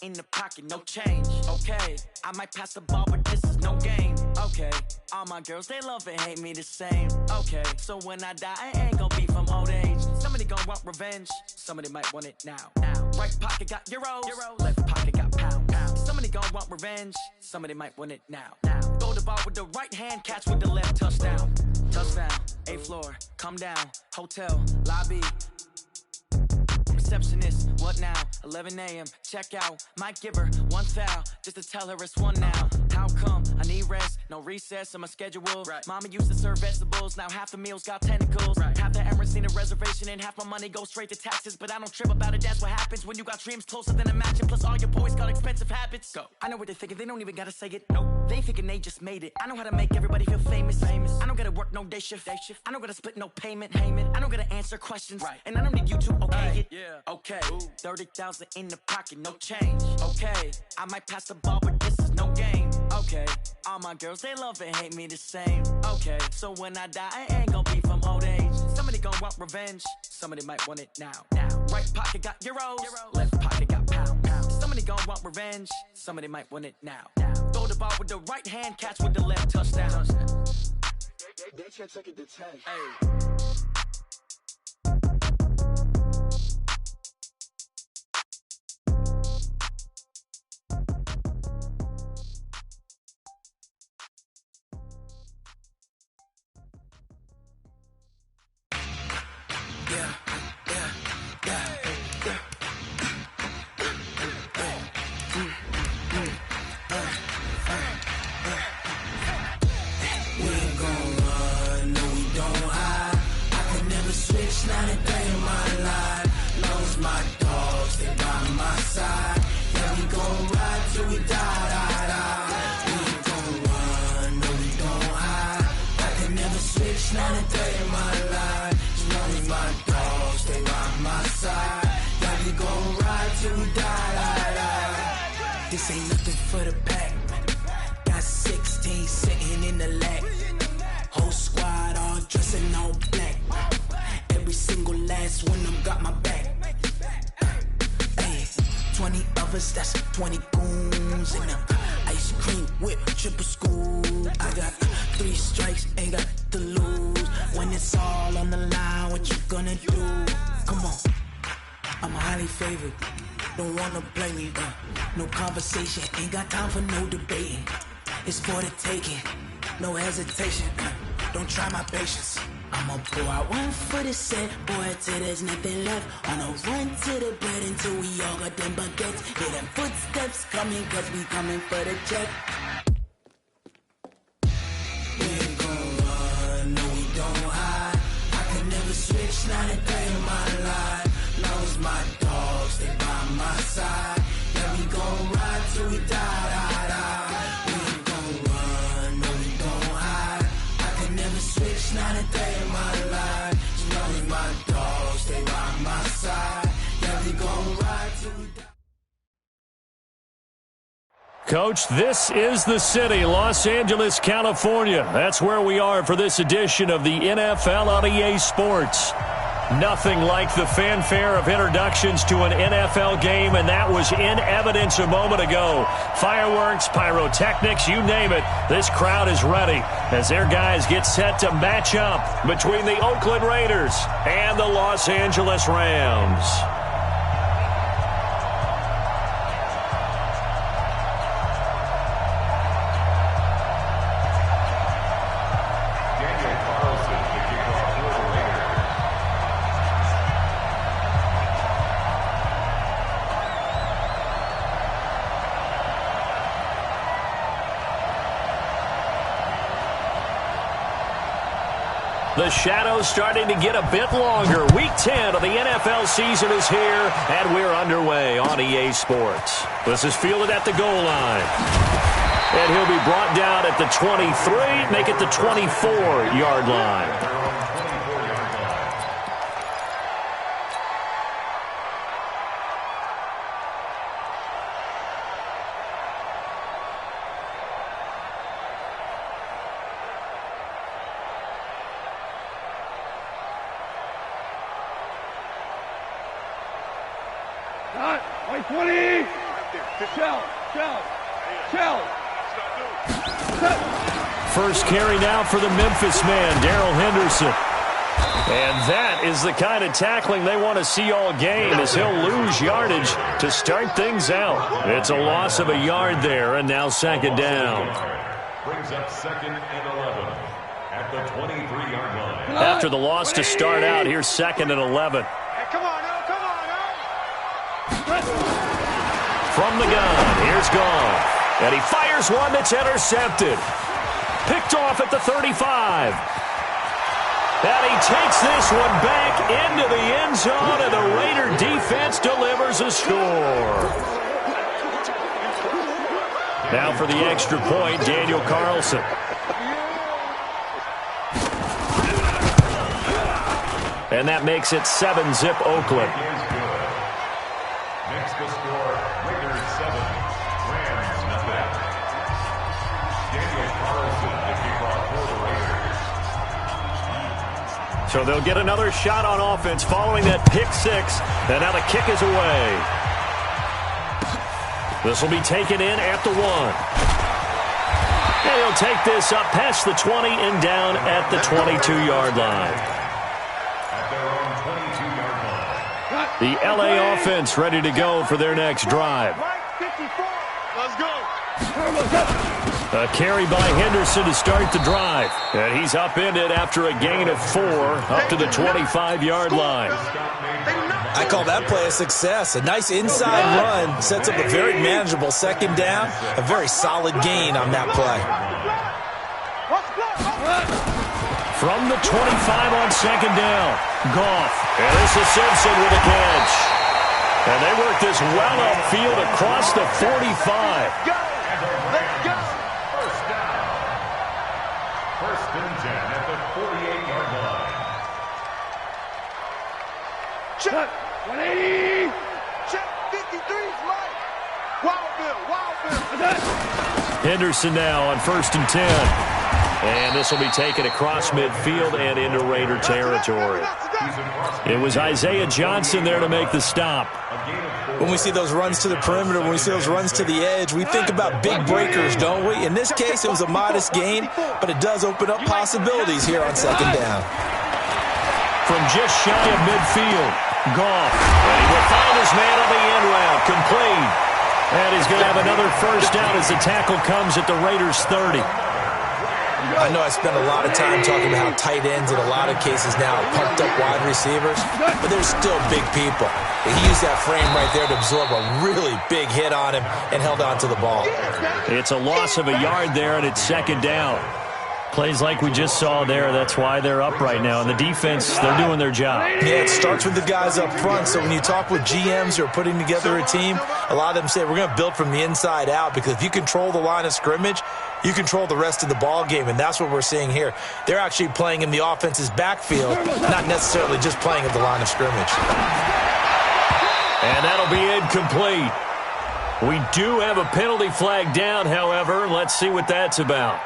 in the pocket, no change. Okay, I might pass the ball, but this is no game. Okay, all my girls, they love and hate me the same. Okay, so when I die, I ain't gonna be from old age. Somebody gonna want revenge, somebody might want it now. Right pocket got euros, left pocket got pounds. Somebody gonna want revenge, somebody might want it now. Throw the ball with the right hand, catch with the left, touchdown. Touchdown, 8th floor, come down, hotel, lobby. Receptionist, what now? 11 a.m. check out. Might give her one foul just to tell her it's one now. How come? I need rest, no recess in my schedule. Right. Mama used to serve vegetables, now half the meals got tentacles. Right. Half the Emirates need a reservation and half my money goes straight to taxes. But I don't trip about it, that's what happens when you got dreams closer than a match. And plus all your boys got expensive habits. Go. I know what they're thinking, they don't even gotta say it. Nope. They thinking they just made it. I know how to make everybody feel famous. I don't gotta work no day shift. I don't gotta split no payment. I don't gotta answer questions. Right. And I don't need you to okay it. Yeah. Okay. 30,000 in the pocket, no change. Okay. I might pass the ball, but this is no game. Okay. All my girls, they love and hate me the same. Okay. So when I die, I ain't gonna be from old age. Somebody gonna want revenge. Somebody might want it now. Right pocket got euros. Left pocket got pounds. Somebody gonna want revenge. Somebody might want it now. Throw the ball with the right hand, catch with the left, touchdown. They can't take it to 10. Hey. Not a day in my life. Lost my dogs, they by my side. Yeah, we gon' ride till we die. We ain't gon' run, no, we don't hide. I can never switch, not a day in my life. As long as my dogs, they by my side. Yeah, we gon' ride till we die. This ain't nothing for the pack. Got 16 sitting in the lap. Whole squad all dressing all black. Every single last one of them got my back. Hey, 20 of us, that's 20 goons. And ice cream whip, triple scoop. I got 3 strikes, ain't got to lose. When it's all on the line, what you gonna do? Come on, I'm highly favored. Don't wanna blame me, no conversation. Ain't got time for no debating. It's for the taking, no hesitation. Don't try my patience. I'ma pour out one for the set, boy, till there's nothing left. On a run to the bed until we all got them baguettes. Hear them footsteps coming, cause we coming for the check. We ain't gon' run, no, we don't hide. I can never switch, not a day in my life. Lost my dogs, they by my side. Yeah, we gon' ride till we die. We ain't gon' run, no, we don't hide. I can never switch, not a day in my life. As long as my dogs, they by my side. Yeah, we gon' ride till we die. Coach, this is the city, Los Angeles, California. That's where we are for this edition of the NFL on EA Sports. Nothing like the fanfare of introductions to an NFL game, and that was in evidence a moment ago. Fireworks, pyrotechnics, you name it. This crowd is ready as their guys get set to match up between the Oakland Raiders and the Los Angeles Rams. The shadow's starting to get a bit longer. Week 10 of the NFL season is here, and we're underway on EA Sports. This is fielded at the goal line. And he'll be brought down at the 23, make it the 24-yard line. Cut! 20! First carry now for the Memphis man, Darrell Henderson. And that is the kind of tackling they want to see all game, as he'll lose yardage to start things out. It's a loss of a yard there, and now second down. Brings up second and 11 at the 23-yard line. After the loss to start out, here's second and 11. Come on now, come on now. From the gun, here's Goff. And he fires one that's intercepted. Picked off at the 35. And he takes this one back into the end zone, and the Raider defense delivers a score. Now for the extra point, Daniel Carlson. And that makes it 7-zip Oakland. Next to score, Raiders 7, Rams nothing. Daniel Carlson to kick off for the Raiders. So they'll get another shot on offense following that pick six. And now the kick is away. This will be taken in at the 1. And he'll take this up past the 20 and down at the 22-yard line. At their own 22-yard line. The LA offense ready to go for their next drive. Let's go. A carry by Henderson to start the drive. And he's upended after a gain of 4 up to the 25-yard line. I call that play a success. A nice inside run sets up a very manageable second down. A very solid gain on that play. From the 25 on second down, Goff. And this is Simpson with a catch. And they work this well upfield across the 45. First down. First and 10 at the 48-yard line. Check. 180. Check. 53's right. Wild Bill. Henderson now on first and 10. And this will be taken across midfield and into Raider territory. It was Isaiah Johnson there to make the stop. When we see those runs to the perimeter, when we see those runs to the edge, we think about big breakers, don't we? In this case, it was a modest gain, but it does open up possibilities here on second down. From just shy of midfield, Goff. And he will find his man on the end route, complete. And he's going to have another first down as the tackle comes at the Raiders' 30. I know I spend a lot of time talking about how tight ends in a lot of cases now are pumped up wide receivers, but they're still big people. And he used that frame right there to absorb a really big hit on him and held on to the ball. It's a loss of a yard there, and it's second down. Plays like we just saw there, that's why they're up right now. And the defense, they're doing their job. Yeah, it starts with the guys up front. So when you talk with GMs who are putting together a team, a lot of them say we're going to build from the inside out, because if you control the line of scrimmage, you control the rest of the ball game, and that's what we're seeing here. They're actually playing in the offense's backfield, not necessarily just playing at the line of scrimmage. And that'll be incomplete. We do have a penalty flag down, however. Let's see what that's about.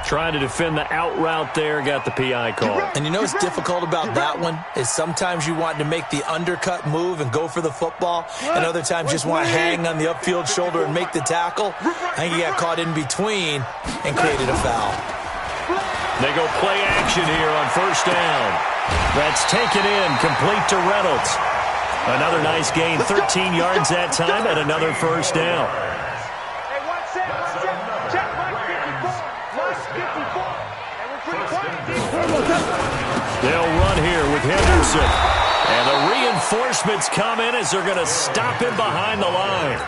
Trying to defend the out route there, got the PI call. And you know what's difficult about that one is sometimes you want to make the undercut move and go for the football, and other times you just want to hang on the upfield shoulder and make the tackle. I think he got caught in between and created a foul. They go play action here on first down. That's taken in, complete to Reynolds. Another nice gain, 13 yards that time, and another first down. They'll run here with Henderson. And the reinforcements come in as they're going to stop him behind the line.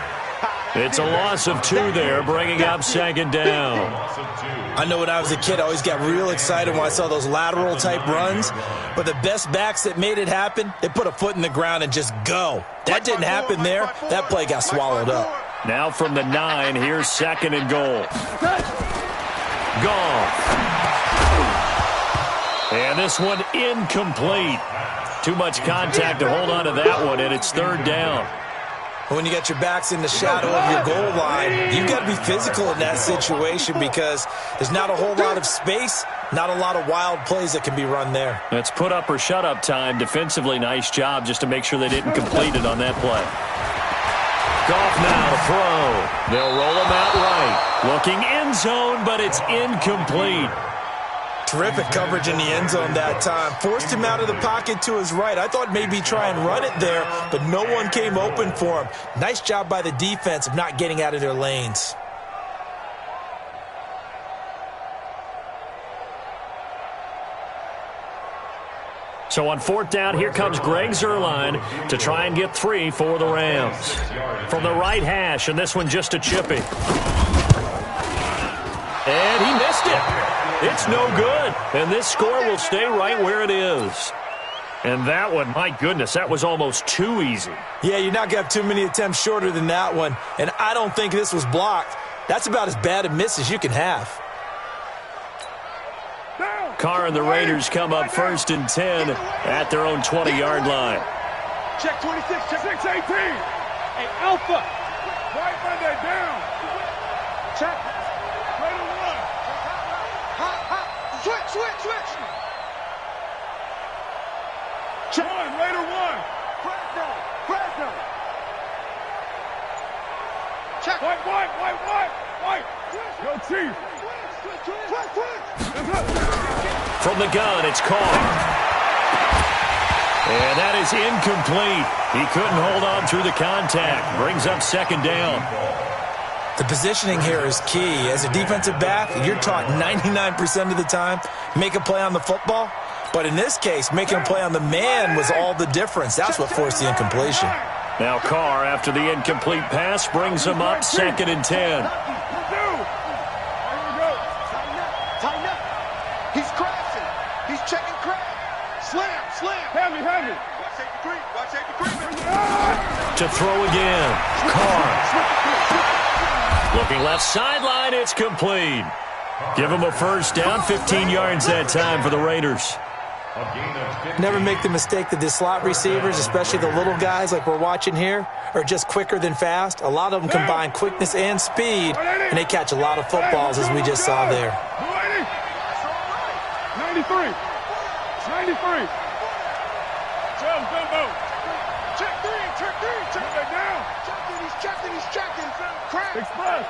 It's a loss of 2 there, bringing up second down. I know when I was a kid, I always got real excited when I saw those lateral-type runs. But the best backs that made it happen, they put a foot in the ground and just go. That didn't happen there. That play got swallowed up. Now from the 9, here's second and goal. Goff. And this one incomplete. Too much contact to hold on to that one, and it's third down. When you got your backs in the shadow of your goal line, you've got to be physical in that situation because there's not a whole lot of space, not a lot of wild plays that can be run there. That's put up or shut up time. Defensively, nice job just to make sure they didn't complete it on that play. off now to throw. They'll roll him out right. Looking end zone, but it's incomplete. Terrific coverage in the end zone that time. Forced him out of the pocket to his right. I thought maybe try and run it there, but no one came open for him. Nice job by the defense of not getting out of their lanes. So on 4th down, here comes Greg Zuerlein to try and get 3 for the Rams. From the right hash, and this one just a chippy. And he missed it. It's no good. And this score will stay right where it is. And that one, my goodness, that was almost too easy. Yeah, you're not going to have too many attempts shorter than that one. And I don't think this was blocked. That's about as bad a miss as you can have. Carr and the Raiders come up 1st and 10 at their own 20-yard line. Check 26, check 18. Hey, Alpha. Right Monday down. Check. Raider 1. Hot. Switch. Check. Raider 1. Fresno. Check. White. Go Chief. From the gun, it's Carr. And that is incomplete. He couldn't hold on through the contact. Brings up 2nd down. The positioning here is key. As a defensive back, you're taught 99% of the time, make a play on the football. But in this case, making a play on the man was all the difference. That's what forced the incompletion. Now Carr, after the incomplete pass, brings him up 2nd and 10. Heavy. To throw again. Carr. Looking left sideline, it's complete. Give him a 1st down, 15 yards that time for the Raiders. Never make the mistake that the slot receivers, especially the little guys like we're watching here, are just quicker than fast. A lot of them combine quickness and speed, and they catch a lot of footballs, as we just saw there. 93. Check it down. He's checking. Crack. Express.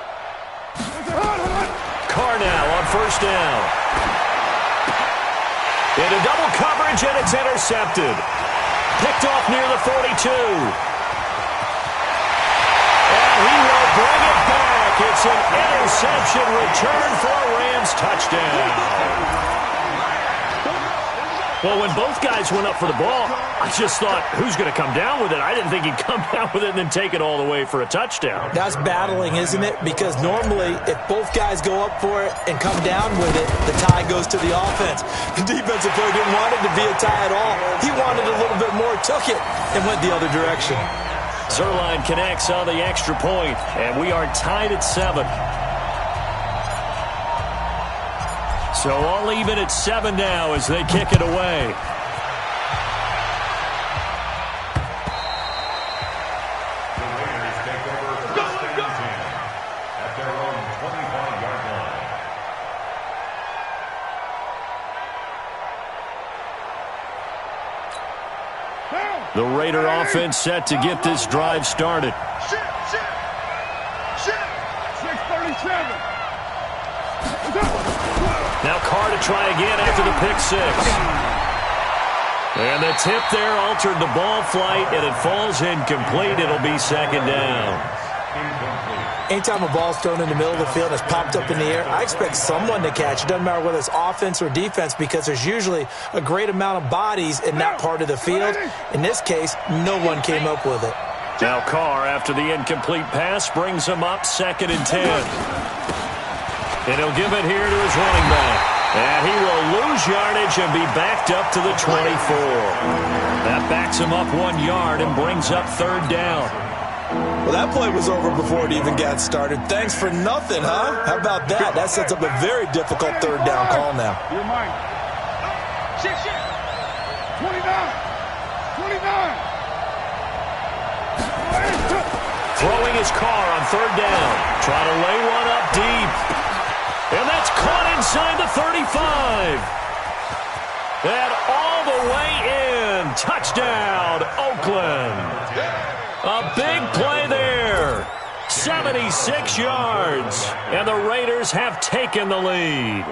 Carr now on 1st down. Into double coverage, and it's intercepted. Picked off near the 42. And he will bring it back. It's an interception return for a Rams touchdown. Well, when both guys went up for the ball, I just thought, who's going to come down with it? I didn't think he'd come down with it and then take it all the way for a touchdown. That's battling, isn't it? Because normally, if both guys go up for it and come down with it, the tie goes to the offense. The defensive player didn't want it to be a tie at all. He wanted a little bit more, took it, and went the other direction. Zuerlein connects on the extra point, and we are tied at 7. So all even at 7 now as they kick it away. The Raiders take over 1st and 10 at their own 25-yard line. The Raider offense set to get this drive started. 6:37. Now Carr to try again after the pick 6. And the tip there altered the ball flight, and it falls incomplete. It'll be 2nd down. Anytime a ball's thrown in the middle of the field and it's popped up in the air, I expect someone to catch. It doesn't matter whether it's offense or defense, because there's usually a great amount of bodies in that part of the field. In this case, no one came up with it. Now Carr, after the incomplete pass, brings him up 2nd and 10. And he'll give it here to his running back. And he will lose yardage and be backed up to the 24. That backs him up 1 yard and brings up 3rd down. Well, that play was over before it even got started. Thanks for nothing, huh? How about that? That sets up a very difficult 3rd down call now. You're mine. 29. Throwing his Carr on 3rd down. Trying to lay one up deep. And that's caught inside the 35. And all the way in. Touchdown, Oakland. A big play there. 76 yards. And the Raiders have taken the lead.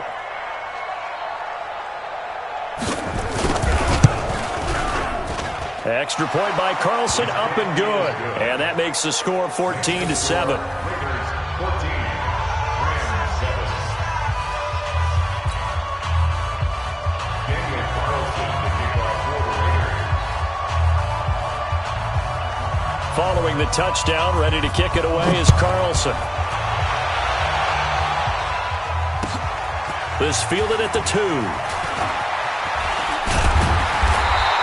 Extra point by Carlson, up and good. And that makes the score 14-7. Following the touchdown, ready to kick it away is Carlson. This fielded at the 2.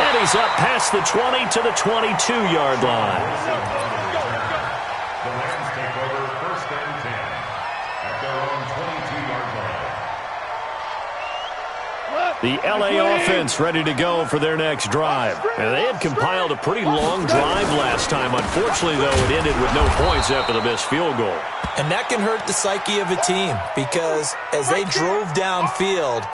And he's up past the 20 to the 22-yard line. The Rams take over 1st and 10 at their own 22-yard line. The LA offense ready to go for their next drive. And they had compiled a pretty long drive last time. Unfortunately, though, it ended with no points after the missed field goal. And that can hurt the psyche of a team because as they drove downfield,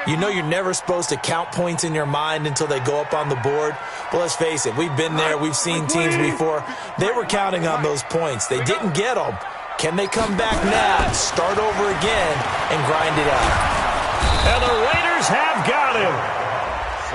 you know you're never supposed to count points in your mind until they go up on the board. But let's face it, we've been there. We've seen teams before. They were counting on those points. They didn't get them. Can they come back now, start over again, and grind it out? And the Raiders have got him.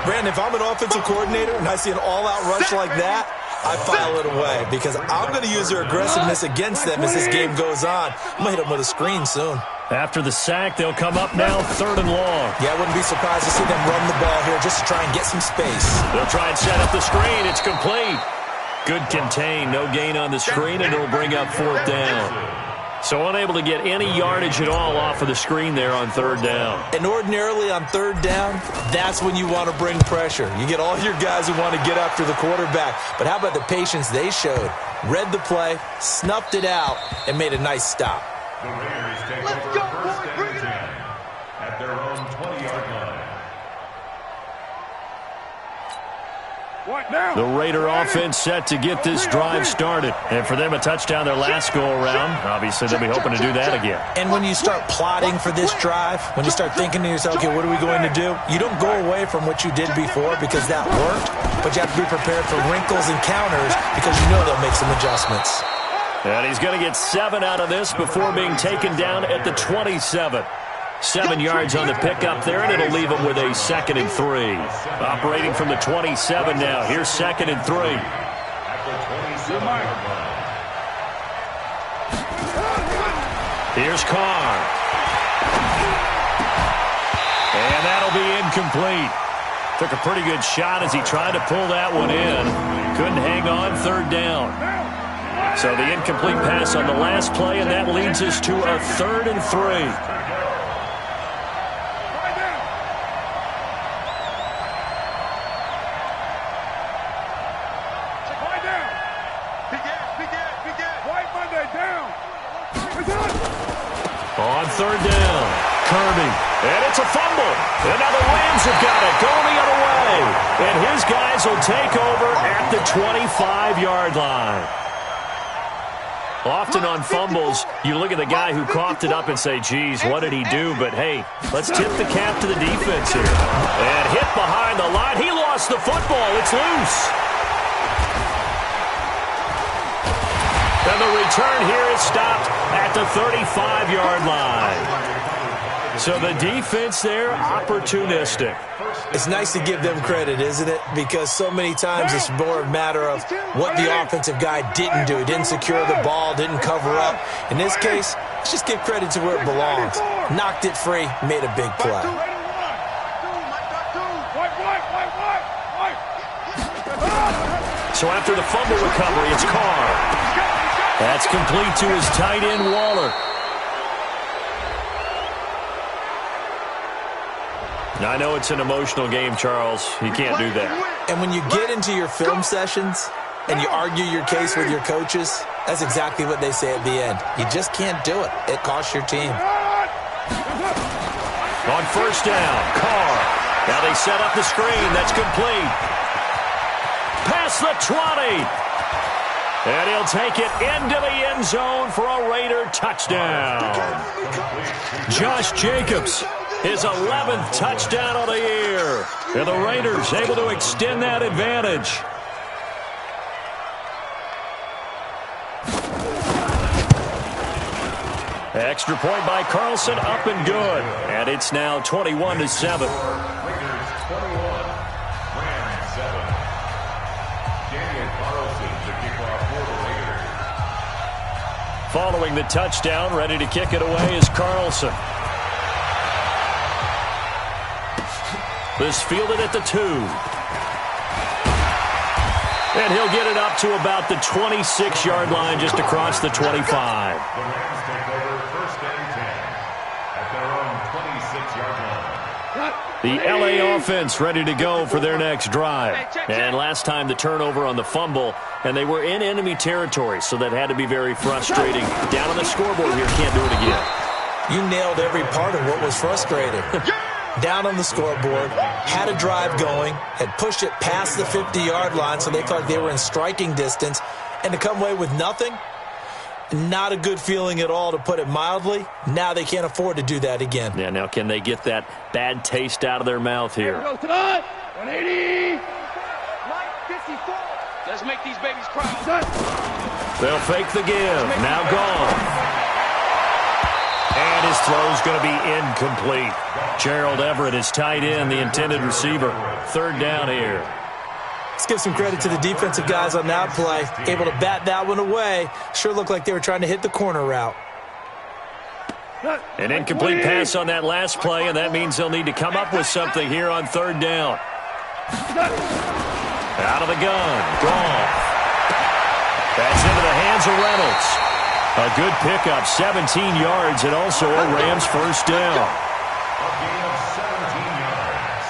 Brandon, if I'm an offensive coordinator and I see an all-out rush like that, I file it away because I'm going to use their aggressiveness against them as this game goes on. I'm going to hit them with a screen soon. After the sack, they'll come up now 3rd and long. Yeah, I wouldn't be surprised to see them run the ball here just to try and get some space. They'll try and set up the screen. It's complete. Good contain. No gain on the screen, and it'll bring up 4th down. So unable to get any yardage at all off of the screen there on 3rd down. And ordinarily on 3rd down, that's when you want to bring pressure. You get all your guys who want to get after the quarterback. But how about the patience they showed? Read the play, snuffed it out, and made a nice stop. The Raiders take over 1st and 10 at their own 20-yard line. The Raider offense set to get this drive started. And for them, a touchdown their last go-around. Obviously, they'll be hoping to do that again. And when you start plotting for this drive, when you start thinking to yourself, okay, what are we going to do? You don't go away from what you did before because that worked, but you have to be prepared for wrinkles and counters because you know they'll make some adjustments. And he's going to get 7 out of this before being taken down at the 27. 7 yards on the pickup there, and it'll leave him with a 2nd and 3. Operating from the 27 now. Here's 2nd and 3. Here's Carr. And that'll be incomplete. Took a pretty good shot as he tried to pull that one in. Couldn't hang on 3rd down. So the incomplete pass on the last play, and that leads us to a 3rd and 3. On 3rd down, Kirby, and it's a fumble. And now the Rams have got it, going the other way. And his guys will take over at the 25-yard line. Often on fumbles, you look at the guy who coughed it up and say, geez, what did he do? But, hey, let's tip the cap to the defense here. And hit behind the line. He lost the football. It's loose. And the return here is stopped at the 35-yard line. So the defense there, opportunistic. It's nice to give them credit, isn't it? Because so many times it's more a matter of what the offensive guy didn't do. He didn't secure the ball, didn't cover up. In this case, let's just give credit to where it belongs. Knocked it free, made a big play. So after the fumble recovery, it's Carr. That's complete to his tight end, Waller. Now, I know it's an emotional game, Charles. You can't do that. And when you get into your film sessions and you argue your case with your coaches, that's exactly what they say at the end. You just can't do it. It costs your team. On 1st down, Carr. Now they set up the screen. That's complete. Past the 20. And he'll take it into the end zone for a Raider touchdown. Josh Jacobs, his 11th touchdown of the year. And the Raiders able to extend that advantage. Extra point by Carlson, up and good. And it's now 21-7. Raiders 21, Rams 7. Daniel Carlson, the kickoff for the Raiders. Following the touchdown, ready to kick it away is Carlson. This fielded at the 2. And he'll get it up to about the 26-yard line, just across the 25. The Rams take over first and 10 at their own 26-yard line. The LA offense ready to go for their next drive. And last time the turnover on the fumble, and they were in enemy territory, so that had to be very frustrating. Down on the scoreboard here, can't do it again. You nailed every part of what was frustrating. Down on the scoreboard, had a drive going, had pushed it past the 50-yard line so they felt like they were in striking distance, and to come away with nothing, not a good feeling at all, to put it mildly. Now they can't afford to do that again. Yeah, now can they get that bad taste out of their mouth here? Go tonight. 180. Mike 54. Let's make these babies cry. They'll fake the give. Now gone. And his throw's going to be incomplete. Gerald Everett is tight end, the intended receiver. Third down here. Let's give some credit to the defensive guys on that play. Able to bat that one away. Sure looked like they were trying to hit the corner route. An incomplete pass on that last play, and that means they'll need to come up with something here on third down. Out of the gun. Gone. That's into the hands of Reynolds. A good pickup, 17 yards, and also a Rams first down. A gain of 17 yards.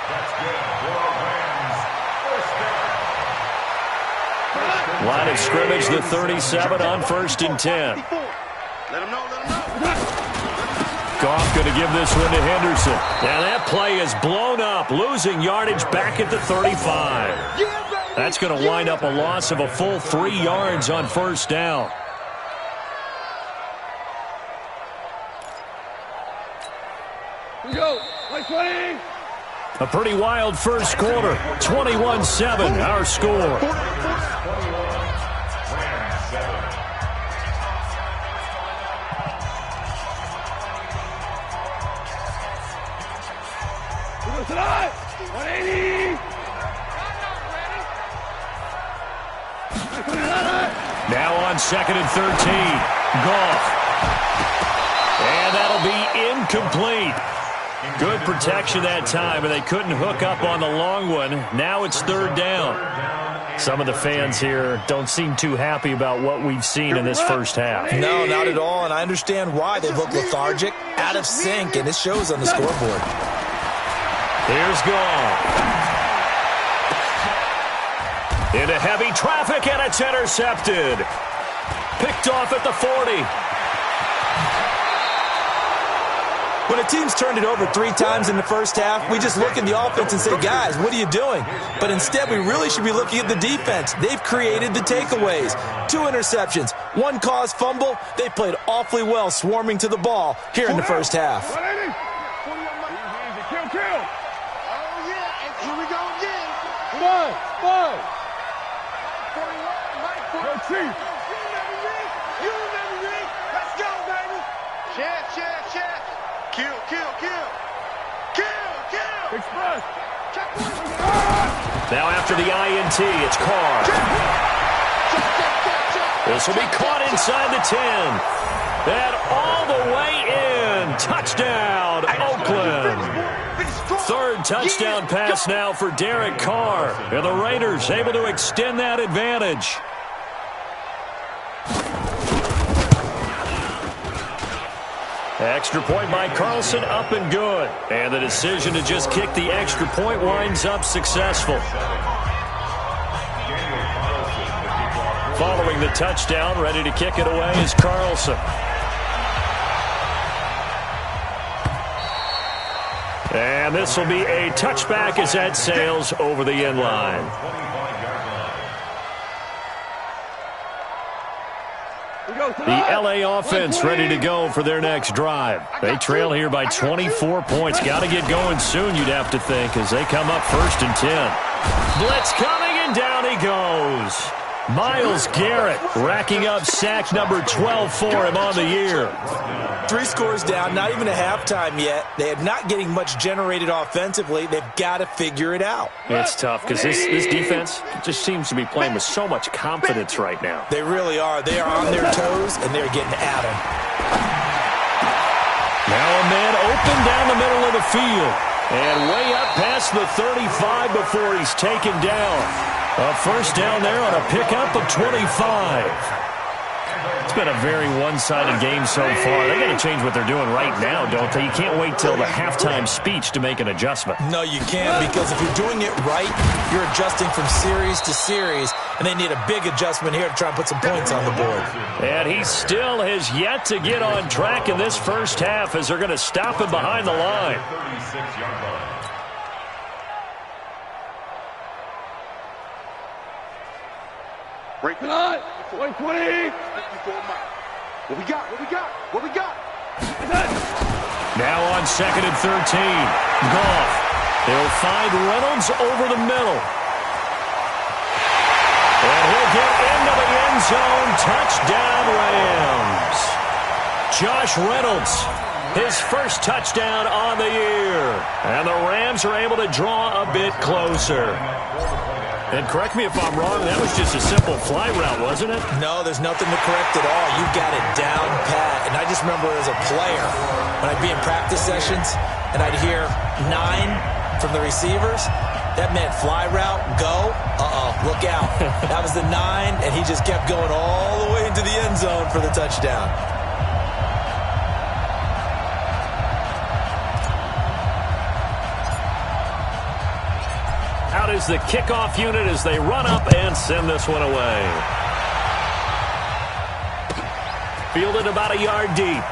That's good for a Rams first down. Line of scrimmage, the 37 on first and 10. Let him know, let him know. Goff going to give this one to Henderson. Now that play is blown up, losing yardage back at the 35. That's going to wind up a loss of a full 3 yards on first down. Go. 20. A pretty wild first quarter. 21-7, our score. 21, Rams 7. Go tonight. 180. Now on second and 13. Goff. And that'll be incomplete. Good protection that time, and they couldn't hook up on the long one. Now it's third down. Some of the fans here don't seem too happy about what we've seen in this first half. No, not at all, and I understand why. They look lethargic, out of sync, and it shows on the scoreboard. Here's Goff. Into heavy traffic, and it's intercepted. Picked off at the 40. When a team's turned it over 3 times in the first half, we just look at the offense and say, guys, what are you doing? But instead, we really should be looking at the defense. They've created the takeaways. 2 interceptions, 1 caused fumble. They played awfully well swarming to the ball here in the first half. Kill. Oh, yeah. And here we go again. Five. 41, Mike. Chief. You remember me. Let's go, baby. Chef. Kill. Express. Now after the INT, it's Carr. This will be caught inside the 10. And all the way in. Touchdown, Oakland. Third touchdown pass now for Derek Carr. And the Raiders able to extend that advantage. Extra point by Carlson, up and good. And the decision to just kick the extra point winds up successful. Following the touchdown, ready to kick it away is Carlson. And this will be a touchback as that sails over the end line. The LA offense ready to go for their next drive. They trail here by 24 points. Got to get going soon, you'd have to think, as they come up first and 10. Blitz coming, and down he goes. Myles Garrett racking up sack number 12 for him on the year. 3 scores down, not even a halftime yet. They are not getting much generated offensively. They've got to figure it out. It's tough because this defense just seems to be playing with so much confidence right now. They really are. They are on their toes, and they're getting at them. Now a man open down the middle of the field. And way up past the 35 before he's taken down. A first down there on a pickup of 25. It's been a very one-sided game so far. They got to change what they're doing right now, don't they? You can't wait till the halftime speech to make an adjustment. No, you can't, because if you're doing it right, you're adjusting from series to series, and they need a big adjustment here to try and put some points on the board. And he still has yet to get on track in this first half as they're going to stop him behind the line. 36-yard line. Break it on. 20. What we got? What we got? What we got? Now on 2nd and 13. Goff. He'll find Reynolds over the middle. And he'll get into the end zone. Touchdown, Rams. Josh Reynolds, his first touchdown on the year. And the Rams are able to draw a bit closer. And correct me if I'm wrong, that was just a simple fly route, wasn't it? No, there's nothing to correct at all. You got it down pat. And I just remember as a player, when I'd be in practice sessions and I'd hear 9 from the receivers, that meant fly route, go, look out. That was the 9, and he just kept going all the way into the end zone for the touchdown. Out is the kickoff unit as they run up and send this one away. Fielded about a yard deep.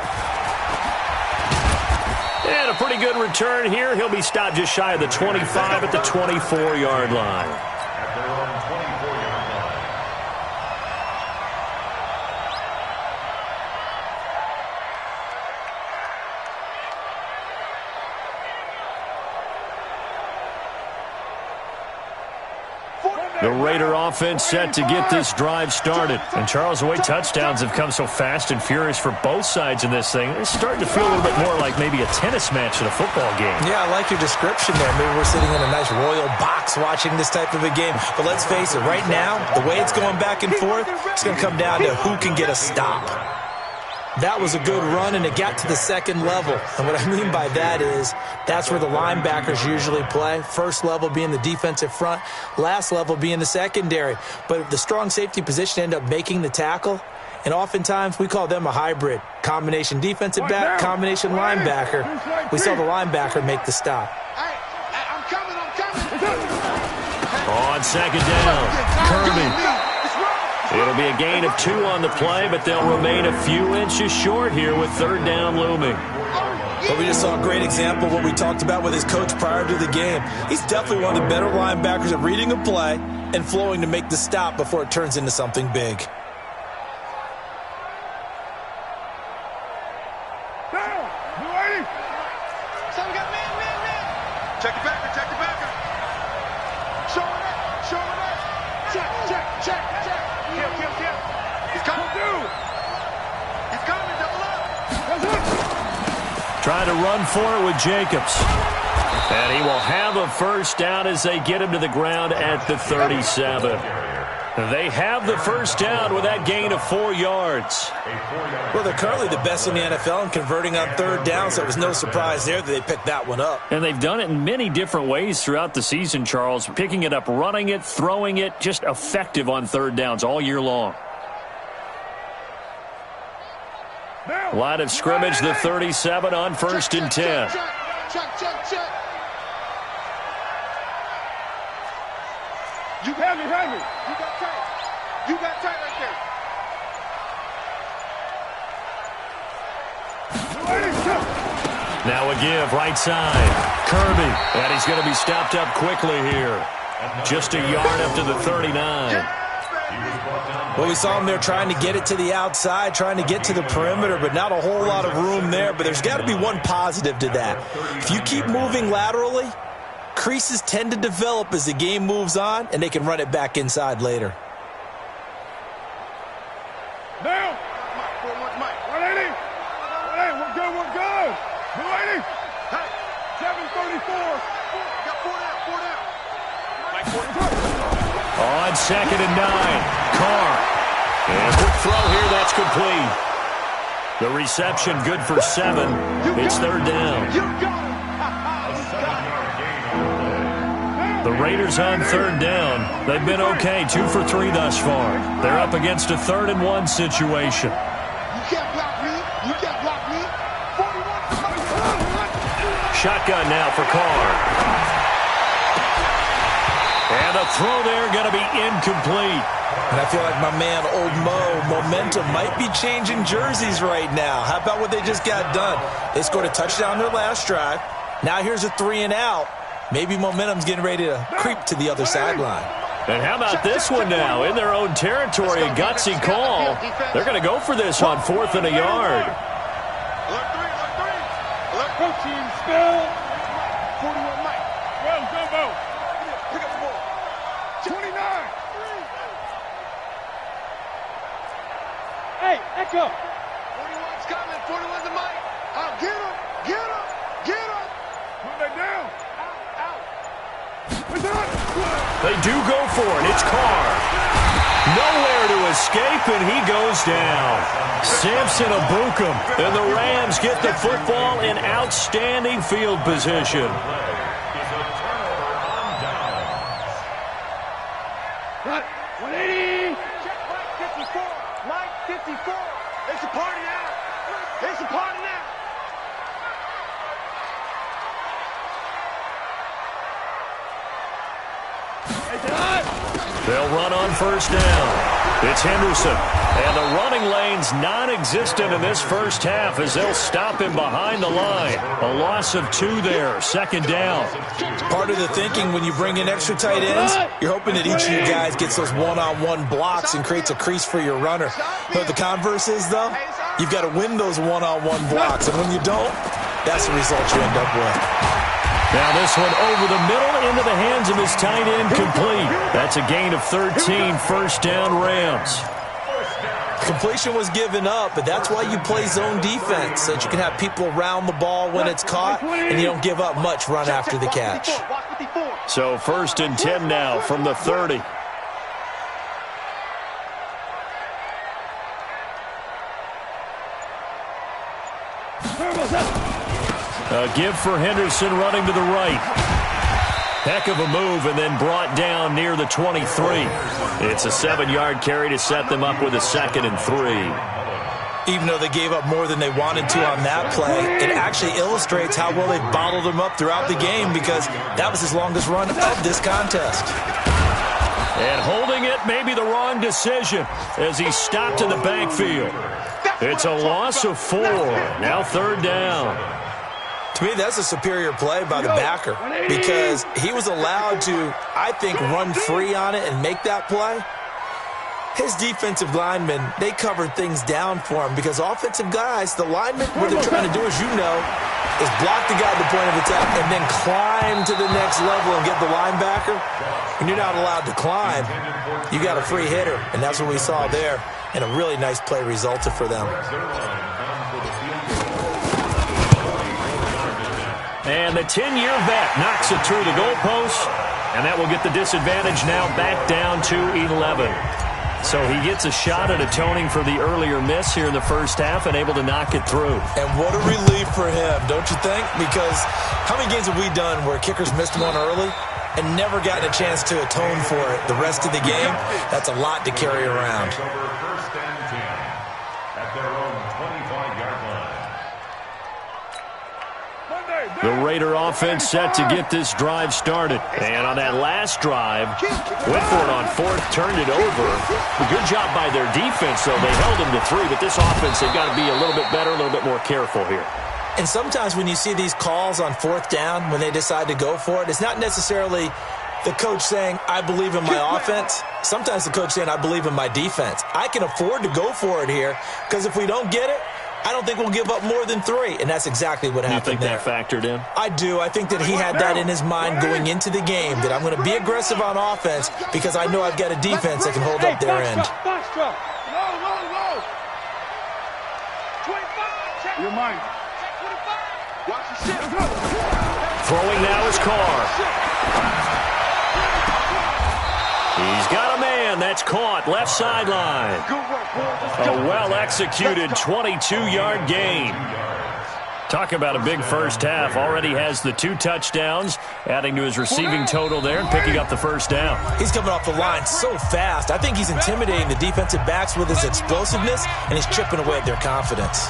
And a pretty good return here. He'll be stopped just shy of the 25 at the 24-yard line. At their own 24-yard line. The Raider offense set to get this drive started. And Charles, the way touchdowns have come so fast and furious for both sides in this thing, it's starting to feel a little bit more like maybe a tennis match in a football game. Yeah, I like your description there. Maybe we're sitting in a nice royal box watching this type of a game. But let's face it, right now, the way it's going back and forth, it's going to come down to who can get a stop. That was a good run, and it got to the second level. And what I mean by that is that's where the linebackers usually play. First level being the defensive front, last level being the secondary. But the strong safety position ended up making the tackle, and oftentimes we call them a hybrid. Combination defensive back, combination linebacker. We saw the linebacker make the stop. Hey, I'm coming. On second down, Kirby. It'll be a gain of 2 on the play, but they'll remain a few inches short here with third down looming. But we just saw a great example of what we talked about with his coach prior to the game. He's definitely one of the better linebackers at reading a play and flowing to make the stop before it turns into something big. Check the backer. Show it up. Check. Kill. He's coming through. He's coming, double up. Trying to run for it with Jacobs. And he will have a first down as they get him to the ground at the 37. They have the first down with that gain of 4 yards. Well, they're currently the best in the NFL in converting on third down, so it was no surprise there that they picked that one up. And they've done it in many different ways throughout the season, Charles. Picking it up, running it, throwing it, just effective on third downs all year long. Line of scrimmage, the 37 on 1st and 10. Check. You have me. You got tight right there. Now a give, right side. Kirby. And he's going to be stopped up quickly here. Just a yard up to the 39. Well, we saw him there trying to get it to the outside, trying to get to the perimeter, but not a whole lot of room there. But there's got to be one positive to that. If you keep moving laterally, creases tend to develop as the game moves on, and they can run it back inside later. we're good. Ready? Hey, 7:34. Got 4 down. Mike, 4 On 2nd and 9, Carr. And a quick throw here, that's complete. The reception good for 7. It's 3rd down. You got it. The Raiders on 3rd down. They've been okay, 2 for 3 thus far. They're up against a 3rd and 1 situation. You can't block me. You can't block me. 41. Shotgun now for Carr. And a throw there going to be incomplete. And I feel like my man, Old Mo, momentum might be changing jerseys right now. How about what they just got done? They scored a touchdown their last drive. Now here's a 3 and out. Maybe momentum's getting ready to creep to the other sideline. And how about this one now? In their own territory, a gutsy call. They're going to go for this on 4th and a yard. Alert 3. Alert team still. 41 Mike. Well, Gumbo. Pick up the ball. 29. Hey, Echo. 41's coming. 41's the Mike. Get him. Move that down. Out. They do go for it. It's Carr. Nowhere to escape, and he goes down. Samson Abukum, and the Rams get the football in outstanding field position. Got 180. Check Mike 54. It's a party now. They'll run on 1st down. It's Henderson. And the running lane's non-existent in this first half as they'll stop him behind the line. A loss of 2 there. 2nd down. Part of the thinking when you bring in extra tight ends, you're hoping that each of you guys gets those one-on-one blocks and creates a crease for your runner. But the converse is, though, you've got to win those one-on-one blocks. And when you don't, that's the result you end up with. Now this one over the middle into the hands of his tight end, complete. That's a gain of 13, 1st down Rams. Completion was given up, but that's why you play zone defense, so that you can have people around the ball when it's caught, and you don't give up much run after the catch. So 1st and 10 now from the 30. A give for Henderson running to the right. Heck of a move and then brought down near the 23. It's a 7-yard carry to set them up with a 2nd and 3. Even though they gave up more than they wanted to on that play, it actually illustrates how well they bottled him up throughout the game because that was his longest run of this contest. And holding it may be the wrong decision as he stopped in the backfield. It's a loss of 4. Now 3rd down. To me, that's a superior play by the backer because he was allowed to, I think, run free on it and make that play. His defensive linemen, they covered things down for him because offensive guys, the linemen, what they're trying to do, as you know, is block the guy at the point of attack and then climb to the next level and get the linebacker. When you're not allowed to climb, you got a free hitter, and that's what we saw there, and a really nice play resulted for them. And the 10-year vet knocks it through the goalpost, and that will get the disadvantage now back down to 11. So he gets a shot at atoning for the earlier miss here in the first half and able to knock it through. And what a relief for him, don't you think? Because how many games have we done where kickers missed one early and never gotten a chance to atone for it the rest of the game? That's a lot to carry around. First and 10 at their own 25-yard line. The Raider offense set to get this drive started. And on that last drive, went for it on 4th, turned it over. A good job by their defense, though. They held them to 3, but this offense, they've got to be a little bit better, a little bit more careful here. And sometimes when you see these calls on 4th down, when they decide to go for it, it's not necessarily the coach saying, I believe in my offense. Sometimes the coach saying, I believe in my defense. I can afford to go for it here because if we don't get it, I don't think we'll give up more than 3, and that's exactly what happened there. You think that factored in? I do. I think that he had that in his mind going into the game, that I'm going to be aggressive on offense because I know I've got a defense that can hold up their end. Low. 25. Your mind. Throwing now is Carr. He's got a man. That's caught. Left sideline. A well-executed 22-yard gain. Talk about a big first half. Already has the 2 touchdowns, adding to his receiving total there and picking up the first down. He's coming off the line so fast. I think he's intimidating the defensive backs with his explosiveness, and he's chipping away at their confidence.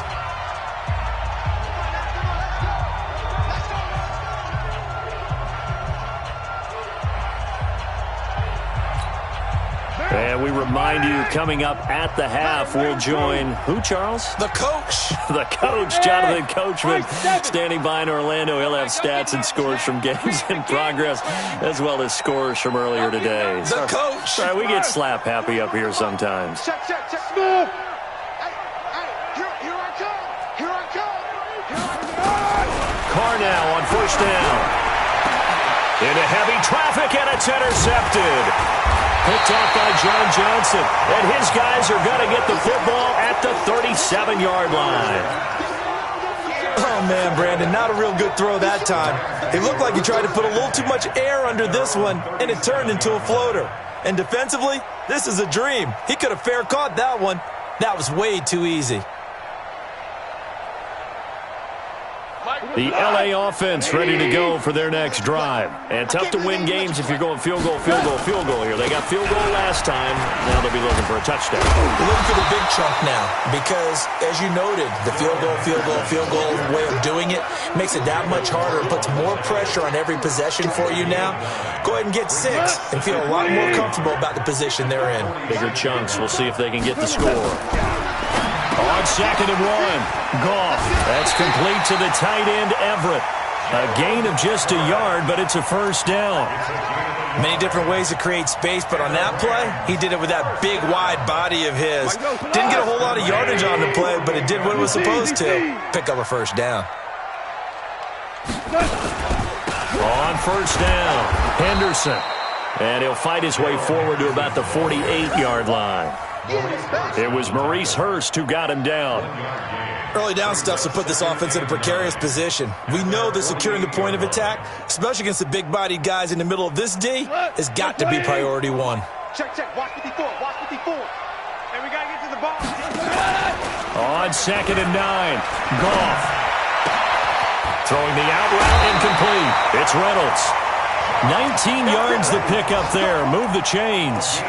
And we remind you, coming up at the half, we'll join who, Charles? The coach. The coach, Jonathan Coachman, standing by in Orlando. He'll have stats and scores from games in progress, as well as scores from earlier today. The coach. All right, we get slap happy up here sometimes. Check. Smooth. Here I come. Carr now on first down. Into heavy traffic, and it's intercepted. Picked off by John Johnson. And his guys are going to get the football at the 37-yard line. Oh, man, Brandon, not a real good throw that time. It looked like he tried to put a little too much air under this one, and it turned into a floater. And defensively, this is a dream. He could have fair caught that one. That was way too easy. The LA offense ready to go for their next drive. And tough to win games if you're going field goal here. They got field goal last time. Now they'll be looking for a touchdown. They're looking for the big chunk now because, as you noted, the field goal way of doing it makes it that much harder and puts more pressure on every possession for you now. Go ahead and get 6 and feel a lot more comfortable about the position they're in. Bigger chunks. We'll see if they can get the score. On 2nd and 1, Goff. That's complete to the tight end, Everett. A gain of just a yard, but it's a first down. Many different ways to create space, but on that play, he did it with that big, wide body of his. Didn't get a whole lot of yardage on the play, but it did what it was supposed to. Pick up a first down. On first down, Henderson. And he'll fight his way forward to about the 48-yard line. It was Maurice Hurst who got him down. Early down stuff to put this offense in a precarious position. We know that securing the point of attack, especially against the big-bodied guys in the middle of this D, has got to be priority 1. Check. Watch 54. And we got to get to the ball. On 2nd and 9, Goff. Throwing the out route incomplete. It's Reynolds. 19 yards the pick up there. Move the chains.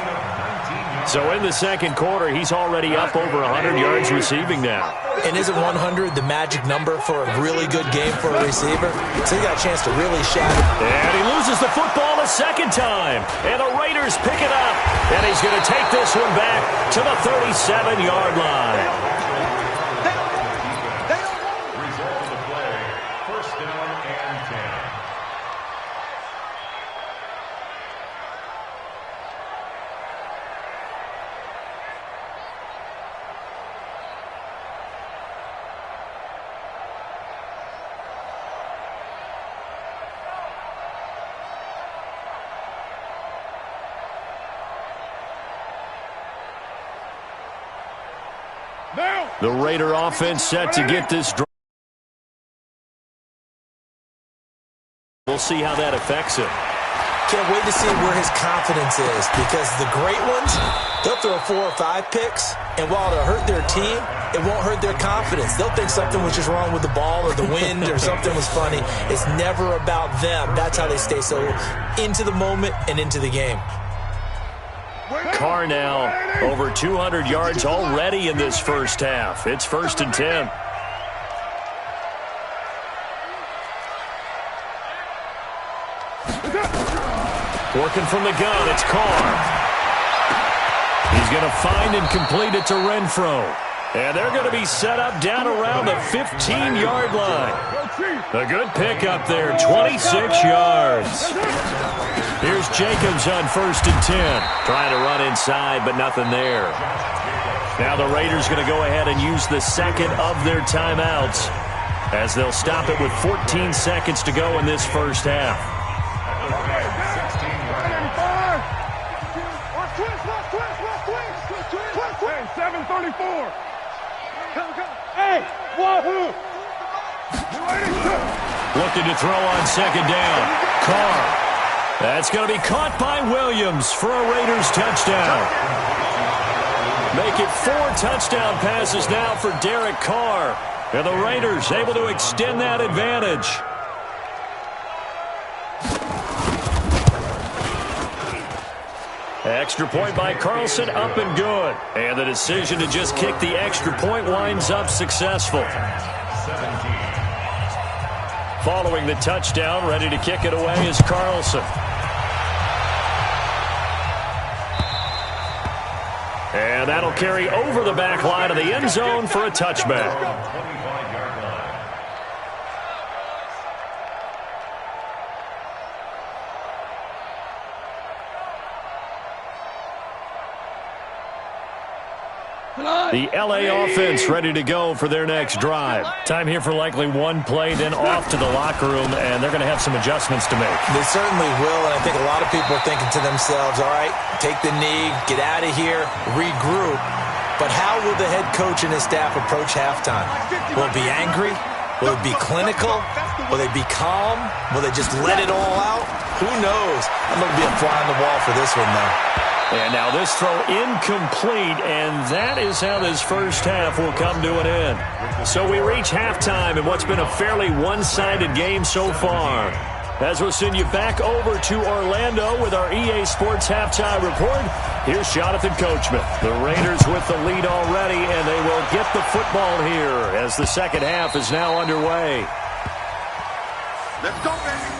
So in the second quarter, he's already up over 100 yards receiving now. And isn't 100 the magic number for a really good game for a receiver? So he got a chance to really shatter. And he loses the football a second time. And the Raiders pick it up. And he's going to take this one back to the 37-yard line. Result of the play, first down and 10. The Raider offense set to get this drive. We'll see how that affects him. Can't wait to see where his confidence is because the great ones, they'll throw 4 or 5 picks, and while it'll hurt their team, it won't hurt their confidence. They'll think something was just wrong with the ball or the wind or something was funny. It's never about them. That's how they stay so into the moment and into the game. Carr now over 200 yards already in this first half. It's 1st and 10. Working from the gun, it's Carr. He's going to find and complete it to Renfro. And they're going to be set up down around the 15-yard line. A good pickup there, 26 yards. Here's Jacobs on 1st and 10. Trying to run inside, but nothing there. Now the Raiders going to go ahead and use the second of their timeouts as they'll stop it with 14 seconds to go in this first half. 7:34. Hey, wahoo! Looking to throw on second down. Carr. That's going to be caught by Williams for a Raiders touchdown. Make it 4 touchdown passes now for Derek Carr. And the Raiders able to extend that advantage. Extra point by Carlson, up and good. And the decision to just kick the extra point winds up successful. Following the touchdown, ready to kick it away is Carlson. And that'll carry over the back line of the end zone for a touchback. The L.A. offense ready to go for their next drive. Time here for likely one play, then off to the locker room, and they're going to have some adjustments to make. They certainly will, and I think a lot of people are thinking to themselves, all right, take the knee, get out of here, regroup. But how will the head coach and his staff approach halftime? Will it be angry? Will it be clinical? Will they be calm? Will they just let it all out? Who knows? I'm going to be a fly on the wall for this one, though. And now this throw incomplete, and that is how this first half will come to an end. So we reach halftime in what's been a fairly one-sided game so far. As we'll send you back over to Orlando with our EA Sports Halftime Report, here's Jonathan Coachman. The Raiders with the lead already, and they will get the football here as the second half is now underway. Let's go, baby.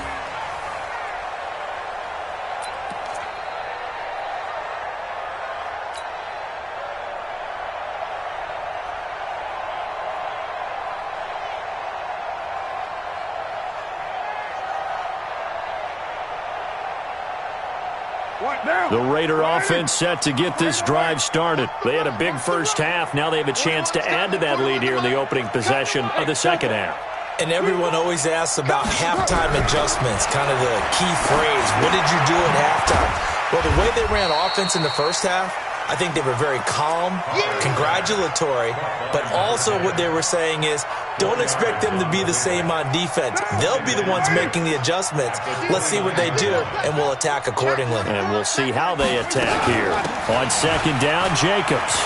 The Raider offense set to get this drive started. They had a big first half. Now they have a chance to add to that lead here in the opening possession of the second half. And everyone always asks about halftime adjustments, kind of the key phrase. What did you do at halftime? Well, the way they ran offense in the first half, I think they were very calm, congratulatory, but also what they were saying is, don't expect them to be the same on defense. They'll be the ones making the adjustments. Let's see what they do, and we'll attack accordingly. And we'll see how they attack here. On second down, Jacobs.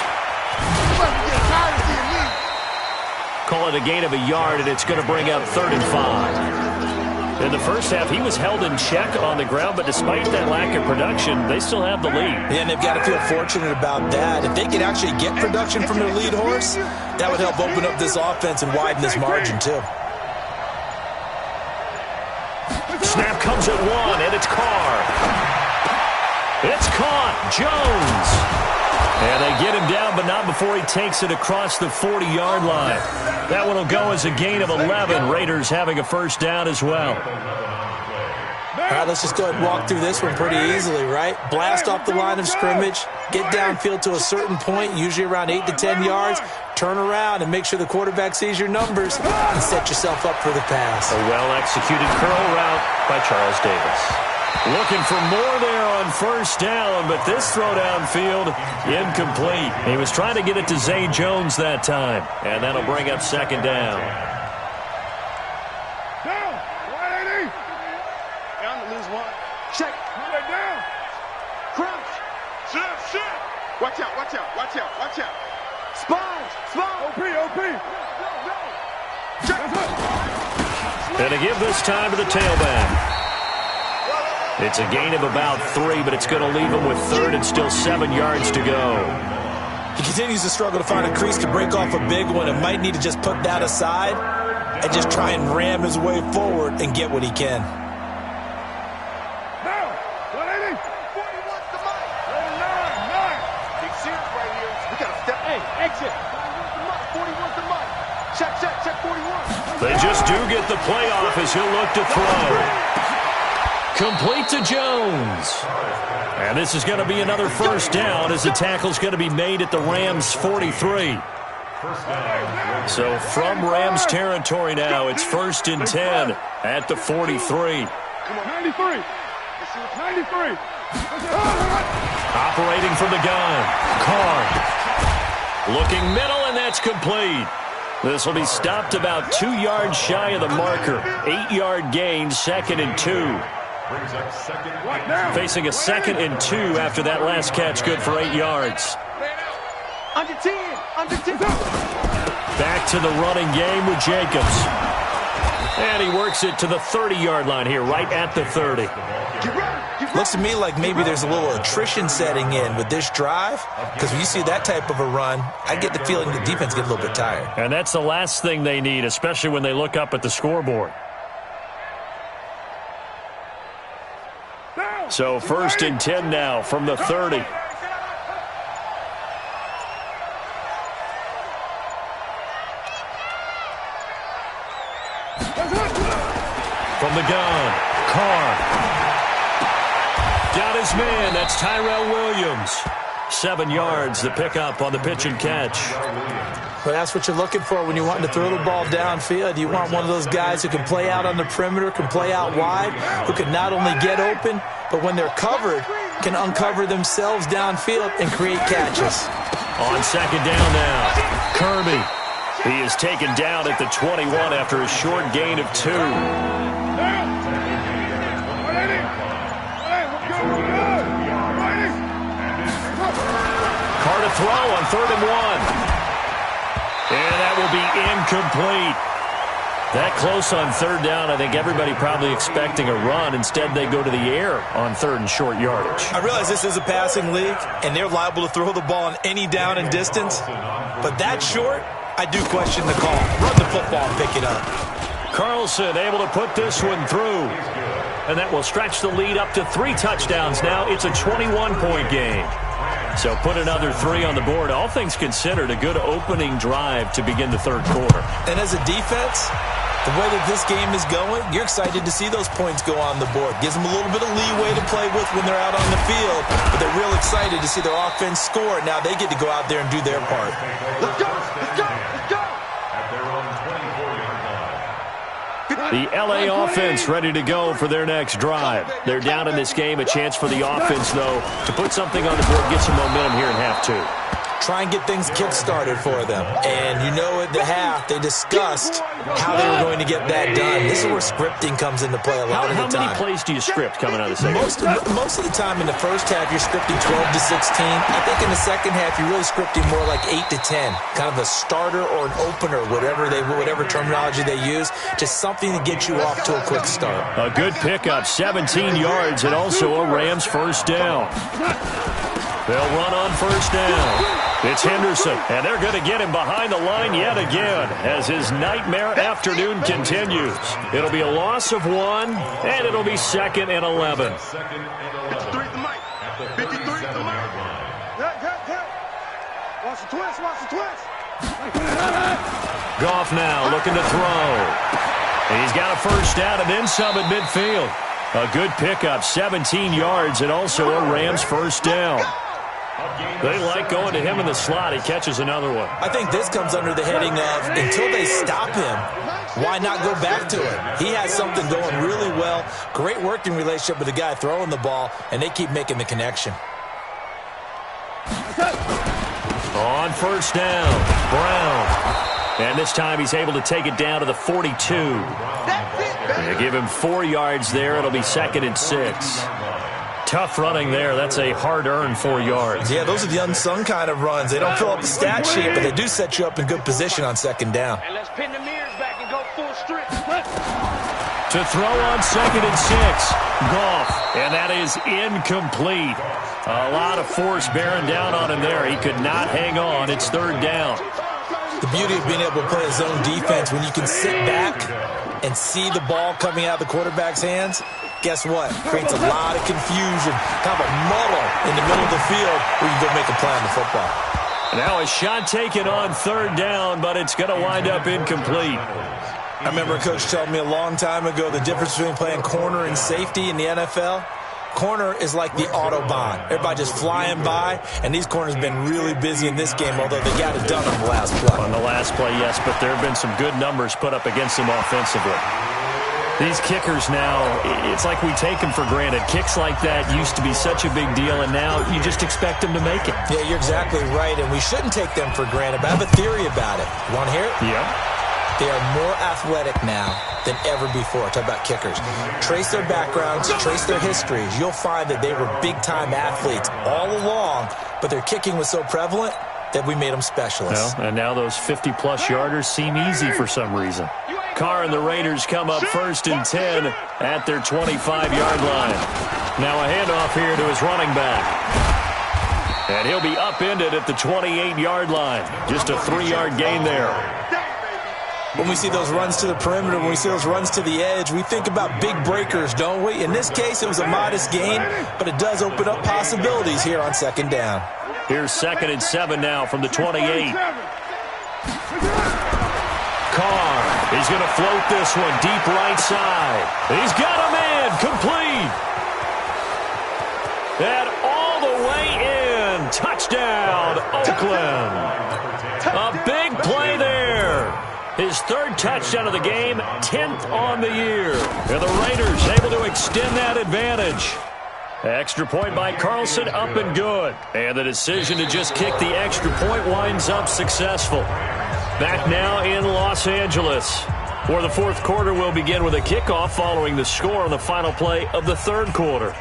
Call it a gain of a yard, and it's going to bring up 3rd and 5. In the first half, he was held in check on the ground, but despite that lack of production, they still have the lead. Yeah, and they've got to feel fortunate about that. If they could actually get production from their lead horse, that would help open up this offense and widen this margin, too. Snap comes at 1, and it's Carr. It's caught. Jones. And they get him down, but not before he takes it across the 40-yard line. That one will go as a gain of 11. Raiders having a first down as well. All right, let's just go ahead and walk through this one pretty easily, right? Blast off the line of scrimmage, get downfield to a certain point, usually around 8 to 10 yards, turn around and make sure the quarterback sees your numbers and set yourself up for the pass. A well-executed curl route by Charles Davis. Looking for more there on first down, but this throw downfield, incomplete. He was trying to get it to Zay Jones that time, and that'll bring up second down. Down, 180. Down to lose one. Check. Right down. Crouch. Sit. Watch out, watch out, watch out, watch out. Sponge. OP. Check. And to give this time to the tailback. It's a gain of about 3, but it's going to leave him with 3rd and still 7 yards to go. He continues to struggle to find a crease to break off a big one and might need to just put that aside and just try and ram his way forward and get what he can. Now, 180. 41's the mic. 9. Big serious right here. We got to step. Hey, exit. 41's the mic. Check 41. They just do get the play off as he'll look to throw. Complete to Jones. And this is going to be another first down as the tackle's going to be made at the Rams' 43. So from Rams territory now, it's 1st and 10 at the 43. Come on, 93. Operating from the gun. Carr. Looking middle, and that's complete. This will be stopped about 2 yards shy of the marker. 8-yard gain, 2nd and 2. Brings up second. Facing a 2nd and 2 after that last catch, good for 8 yards. Under 10. Under 10. Back to the running game with Jacobs. And he works it to the 30-yard line here, right at the 30. Looks to me like maybe there's a little attrition setting in with this drive, because when you see that type of a run, I get the feeling the defense gets a little bit tired. And that's the last thing they need, especially when they look up at the scoreboard. So 1st and 10 now from the 30. From the gun, Carr. Got his man. That's Tyrell Williams. 7 yards, the pickup on the pitch and catch. Well, that's what you're looking for when you want to throw the ball downfield. You want one of those guys who can play out on the perimeter, can play out wide, who can not only get open, but when they're covered, can uncover themselves downfield and create catches. On 2nd down now, Kirby. He is taken down at the 21 after a short gain of 2. Carr to throw on 3rd and 1. And that will be incomplete. That close on 3rd down, I think everybody probably expecting a run. Instead, they go to the air on 3rd and short yardage. I realize this is a passing league, and they're liable to throw the ball on any down and distance. But that short, I do question the call. Run the football and pick it up. Carlson able to put this one through. And that will stretch the lead up to 3 touchdowns now. It's a 21-point game. So put another 3 on the board. All things considered, a good opening drive to begin the 3rd quarter. And as a defense, the way that this game is going, you're excited to see those points go on the board. Gives them a little bit of leeway to play with when they're out on the field. But they're real excited to see their offense score. Now they get to go out there and do their part. Let's go. Let's go. Let's go. At their own 24-yard line. The LA offense ready to go for their next drive. They're down in this game. A chance for the offense, though, to put something on the board, get some momentum here in half 2. Try and get things kick-started for them. And you know at the half, they discussed how they were going to get that done. This is where scripting comes into play a lot of the time. How many plays do you script coming out of the second? Most of the time in the first half, you're scripting 12 to 16. I think in the second half, you're really scripting more like 8 to 10. Kind of a starter or an opener, whatever terminology they use. Just something to get you off to a quick start. A good pickup, 17 yards, and also a Rams 1st down. They'll run on 1st down. It's Henderson, and they're going to get him behind the line yet again as his nightmare afternoon continues. It'll be a loss of 1, and it'll be 2nd and 11. 53 at the mic. 53 at the mic. Watch the twist. Watch the twist. Goff now looking to throw. He's got a 1st down and then some at midfield. A good pickup, 17 yards, and also a Rams 1st down. They like going to him in the slot. He catches another one. I think this comes under the heading of, until they stop him, why not go back to it? He has something going really well. Great working relationship with the guy throwing the ball, and they keep making the connection. On 1st down, Brown. And this time he's able to take it down to the 42. They give him 4 yards there. It'll be 2nd and 6. Tough running there. That's a hard-earned 4 yards. Yeah, those are the unsung kind of runs. They don't fill up the stat sheet, but they do set you up in good position on 2nd down. And let's pin the mirrors back and go full strip. To throw on 2nd and 6. Goff. And that is incomplete. A lot of force bearing down on him there. He could not hang on. It's 3rd down. The beauty of being able to play a zone defense when you can sit back and see the ball coming out of the quarterback's hands, guess what? Creates a lot of confusion, kind of a muddle in the middle of the field where you can go make a play on the football. Now a shot taken on 3rd down, but it's going to wind up incomplete. I remember a coach telling me a long time ago the difference between playing corner and safety in the NFL. Corner is like the Autobahn. Everybody just flying by, and these corners have been really busy in this game, although they got it done on the last play. On the last play, yes, but there have been some good numbers put up against them offensively. These kickers now, it's like we take them for granted. Kicks like that used to be such a big deal, and now you just expect them to make it. Yeah, you're exactly right, and we shouldn't take them for granted, but I have a theory about it. You want to hear it? Yeah. They are more athletic now than ever before. Talk about kickers. Trace their backgrounds, trace their histories. You'll find that they were big-time athletes all along, but their kicking was so prevalent that we made them specialists. Well, and now those 50-plus yarders seem easy for some reason. Carr and the Raiders come up 1st and 10 at their 25-yard line. Now a handoff here to his running back. And he'll be upended at the 28-yard line. Just a 3-yard gain there. When we see those runs to the perimeter, when we see those runs to the edge, we think about big breakers, don't we? In this case, it was a modest gain, but it does open up possibilities here on 2nd down. Here's 2nd and 7 now from the 28. Carr, he's going to float this one deep right side. He's got a man, complete. And all the way in. Touchdown, Oakland. A big play there. His 3rd touchdown of the game, 10th on the year. And the Raiders able to extend that advantage. Extra point by Carlson, up and good. And the decision to just kick the extra point winds up successful. Back now in Los Angeles, where the 4th quarter will begin with a kickoff following the score on the final play of the 3rd quarter.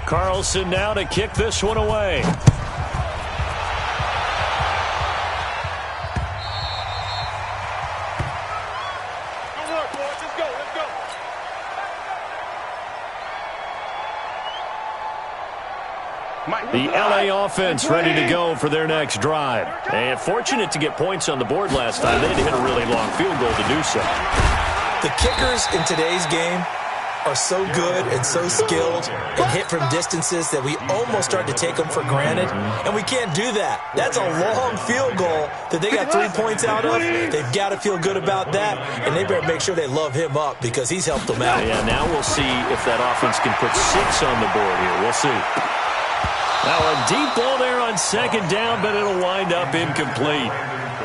Carlson now to kick this one away. The LA offense ready to go for their next drive. And fortunate to get points on the board last time. They had to hit a really long field goal to do so. The kickers in today's game are so good and so skilled and hit from distances that we almost start to take them for granted. And we can't do that. That's a long field goal that they got 3 points out of. They've got to feel good about that. And they better make sure they love him up because he's helped them out. Yeah, now we'll see if that offense can put 6 on the board here. We'll see. Now a deep ball there on 2nd down, but it'll wind up incomplete.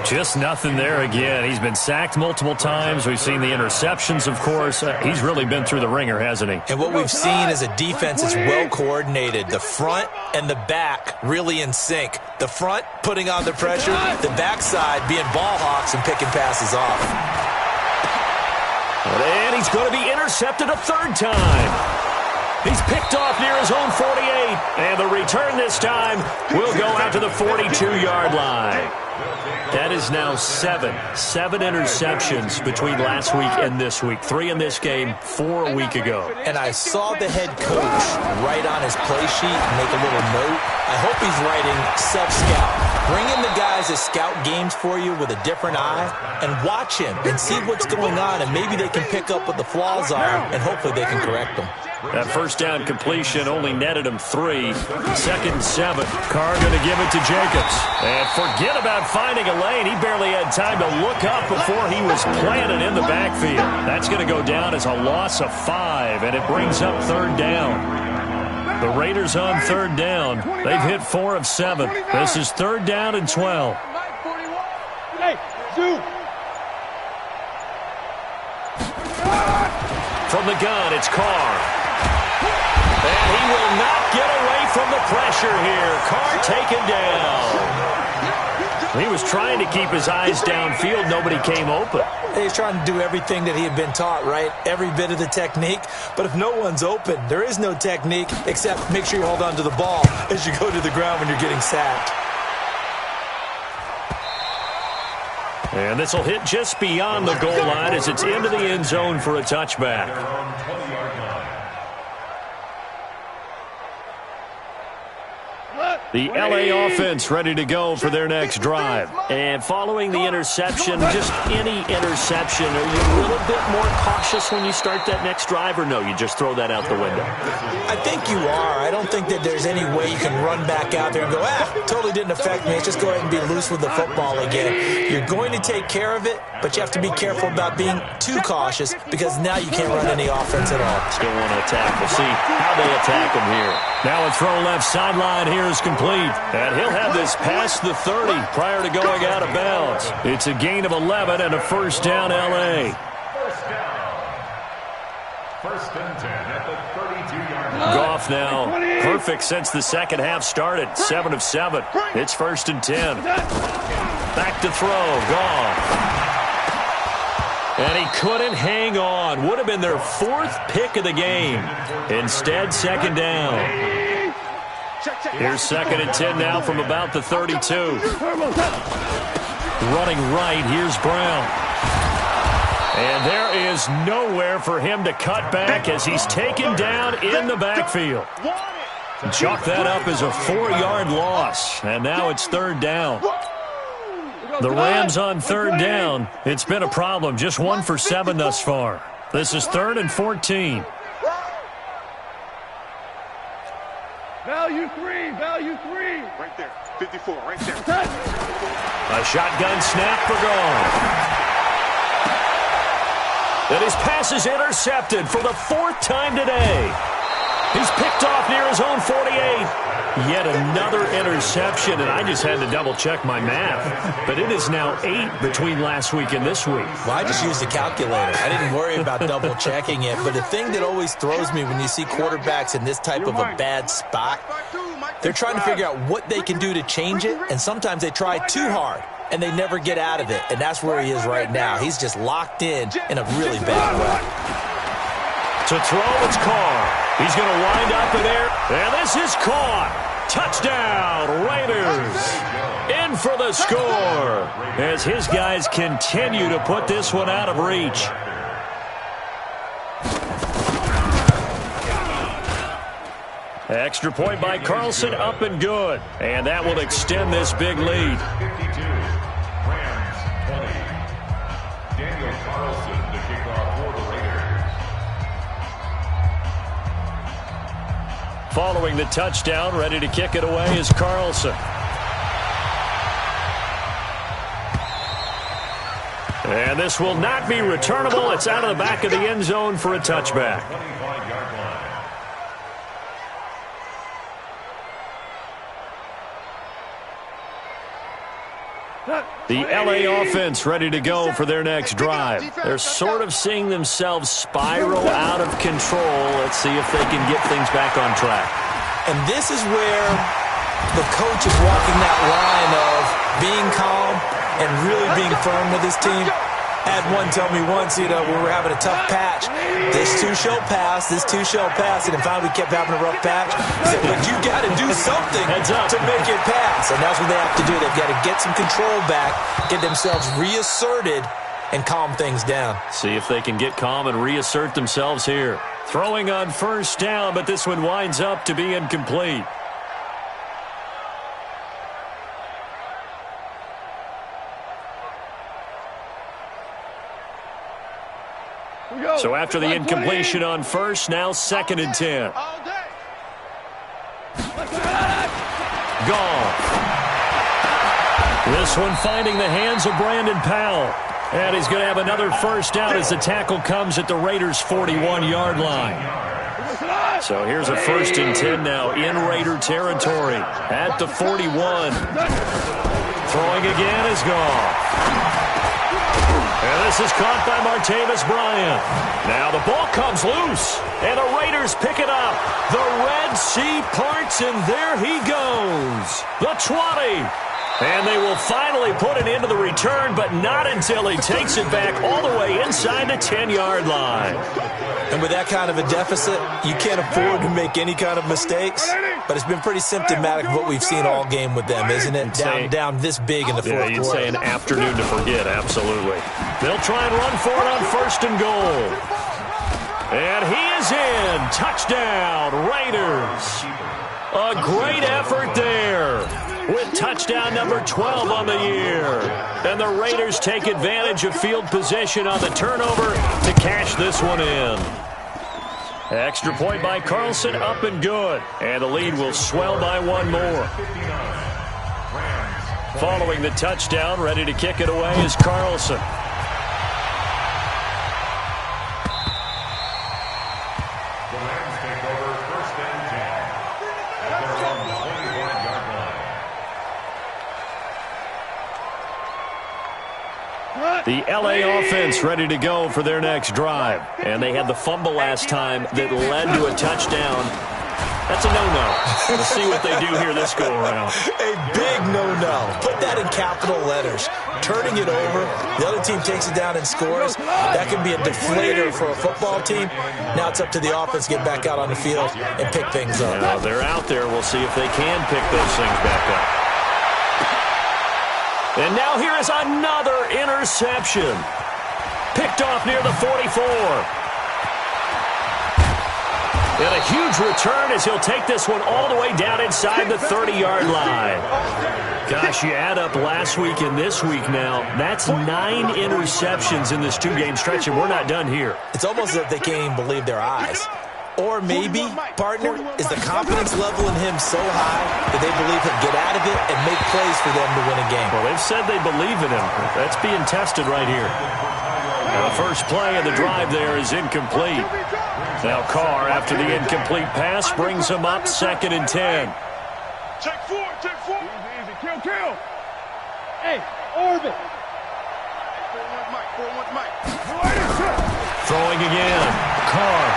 Just nothing there again. He's been sacked multiple times. We've seen the interceptions, of course. He's really been through the ringer, hasn't he? And what we've seen is a defense that's well coordinated. The front and the back really in sync. The front putting on the pressure, the backside being ball hawks and picking passes off. And he's going to be intercepted a 3rd time. He's picked off near his own 48. And the return this time will go out to the 42-yard line. That is now 7 interceptions between last week and this week. 3 in this game, 4 a week ago. And I saw the head coach write on his play sheet, make a little note. I hope he's writing self-scout. Bring in the guys that scout games for you with a different eye and watch him and see what's going on, and maybe they can pick up what the flaws are, and hopefully they can correct them. That 1st down completion only netted him 3. 2nd and 7. Carr going to give it to Jacobs. And forget about finding a lane. He barely had time to look up before he was planted in the backfield. That's going to go down as a loss of 5, and it brings up 3rd down. The Raiders on 3rd down. They've hit 4 of 7. This is 3rd down and 12. From the gun, it's Carr. And he will not get away from the pressure here. Carr taken down. He was trying to keep his eyes downfield. Nobody came open. He's trying to do everything that he had been taught, right? Every bit of the technique. But if no one's open, there is no technique except make sure you hold on to the ball as you go to the ground when you're getting sacked. And this will hit just beyond the goal line as it's into the end zone for a touchback. The LA offense ready to go for their next drive. And following the interception, just any interception, are you a little bit more cautious when you start that next drive, or no, you just throw that out the window? I think you are. I don't think that there's any way you can run back out there and go, totally didn't affect me. Let's just go ahead and be loose with the football again. You're going to take care of it, but you have to be careful about being too cautious because now you can't run any offense at all. Still want to attack. We'll see how they attack him here. Now a throw left sideline here is complete. incomplete. And he'll have this past the 30 prior to going out of bounds. It's a gain of 11 and a first down, L.A. First and 10 at the 32-yard line. Goff now perfect since the second half started. 7 of 7. It's first and 10. Back to throw. Goff. And he couldn't hang on. Would have been their 4th pick of the game. Instead, second down. Here's second and 10 now from about the 32. Running right, here's Brown. And there is nowhere for him to cut back as he's taken down in the backfield. Chalk that up as a 4-yard loss. And now it's third down. The Rams on third down. It's been a problem. Just 1 for 7 thus far. This is 3rd and 14. Value 3. Right there. 54, right there. A shotgun snap for Goff. And his pass is intercepted for the 4th time today. He's picked off near his own 48. Yet another interception, and I just had to double-check my math. But it is now 8 between last week and this week. Well, I just used a calculator. I didn't worry about double-checking it. But the thing that always throws me when you see quarterbacks in this type of a bad spot, they're trying to figure out what they can do to change it, and sometimes they try too hard, and they never get out of it. And that's where he is right now. He's just locked in a really bad way. To throw, it's Carr. He's going to wind up in there, and this is caught. Touchdown, Raiders. In for the score as his guys continue to put this one out of reach. Extra point by Carlson, up and good. And that will extend this big lead. 52, Rams 20. Daniel Carlson, the kickoff for the Raiders. Following the touchdown, ready to kick it away is Carlson. And this will not be returnable. It's out of the back of the end zone for a touchback. 25-yard line. The LA offense ready to go for their next drive. They're sort of seeing themselves spiral out of control. Let's see if they can get things back on track. And this is where the coach is walking that line of being calm and really being firm with his team. I had one tell me once, when we were having a tough patch, this too shall pass, and then finally we kept having a rough patch. He said, but you got to do something to make it pass, and that's what they have to do. They've got to get some control back, get themselves reasserted, and calm things down. See if they can get calm and reassert themselves here. Throwing on first down, but this one winds up to be incomplete. So after the incompletion on first, now 2nd and 10. Goff. This one finding the hands of Brandon Powell. And he's going to have another first down as the tackle comes at the Raiders' 41-yard line. So here's a 1st and 10 now in Raider territory at the 41. Throwing again is Goff. And this is caught by Martavis Bryant. Now the ball comes loose, and the Raiders pick it up. The Red Sea parts, and there he goes. The 20. And they will finally put it into the return, but not until he takes it back all the way inside the 10-yard line. And with that kind of a deficit, you can't afford to make any kind of mistakes. But it's been pretty symptomatic of what we've seen all game with them, isn't it? Down this big in the fourth quarter. You'd say an afternoon to forget, absolutely. They'll try and run for it on 1st and goal. And he is in. Touchdown, Raiders. A great effort there with touchdown number 12 on the year. And the Raiders take advantage of field position on the turnover to cash this one in. Extra point by Carlson, up and good. And the lead will swell by one more. Following the touchdown, ready to kick it away is Carlson. The Rams take over 1st and 10 at their own 25-yard line. The LA offense ready to go for their next drive. And they had the fumble last time that led to a touchdown. That's a no-no. We'll see what they do here this go-around. A big no-no. Put that in capital letters. Turning it over, the other team takes it down and scores. That can be a deflator for a football team. Now it's up to the offense to get back out on the field and pick things up. Now they're out there. We'll see if they can pick those things back up. And now here is another interception. Picked off near the 44. And a huge return as he'll take this one all the way down inside the 30-yard line. Gosh, you add up last week and this week now, that's 9 interceptions in this 2-game stretch, and we're not done here. It's almost as if they can't even believe their eyes. Or maybe, partner, is the confidence level in him so high that they believe he'll get out of it and make plays for them to win a game. Well, they've said they believe in him. That's being tested right here. Now, the first play of the drive there is incomplete. Now Carr, after the incomplete pass, brings him up 2nd and 10. Take 4, take 4. Easy, kill. Hey, orbit. 4-1 Mike. Throwing again. Carr.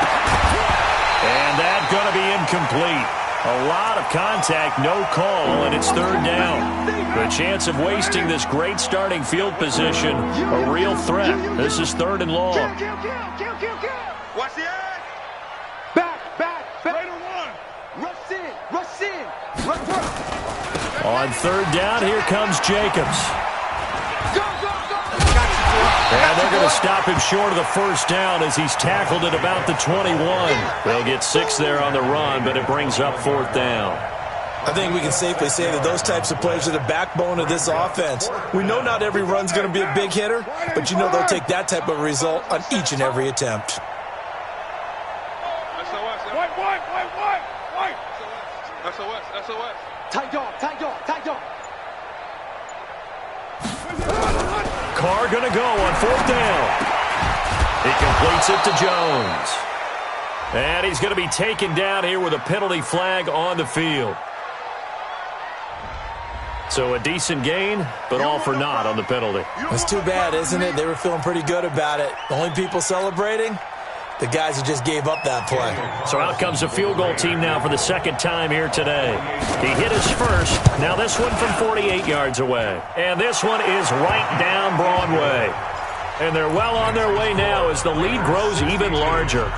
And that's going to be incomplete. A lot of contact, no call, and it's 3rd down. The chance of wasting this great starting field position, a real threat. This is 3rd and long. Kill. Watch the edge. Back. Later one. Rush in. On 3rd down, here comes Jacobs. Go. And they're going to stop him short of the 1st down as he's tackled at about the 21. They'll get 6 there on the run, but it brings up 4th down. I think we can safely say that those types of plays are the backbone of this offense. We know not every run's going to be a big hitter, but you know they'll take that type of result on each and every attempt. SOS. Tight dog. Carr going to go on 4th down. He completes it to Jones. And he's going to be taken down here with a penalty flag on the field. So a decent gain, but all for naught on the penalty. It's too bad, isn't it? They were feeling pretty good about it. The only people celebrating, the guys who just gave up that play. So out comes a field goal team now for the 2nd time here today. He hit his first. Now this one from 48 yards away. And this one is right down Broadway. And they're well on their way now as the lead grows even larger.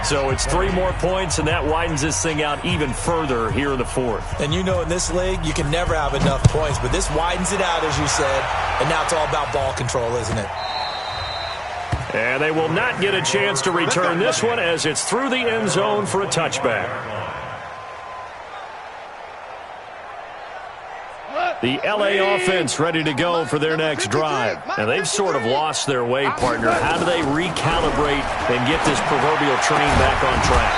So it's 3 more points, and that widens this thing out even further here in the 4th. And you know in this league, you can never have enough points, but this widens it out, as you said, and now it's all about ball control, isn't it? And they will not get a chance to return this one as it's through the end zone for a touchback. The LA offense ready to go for their next drive. And they've sort of lost their way, partner. How do they recalibrate and get this proverbial train back on track?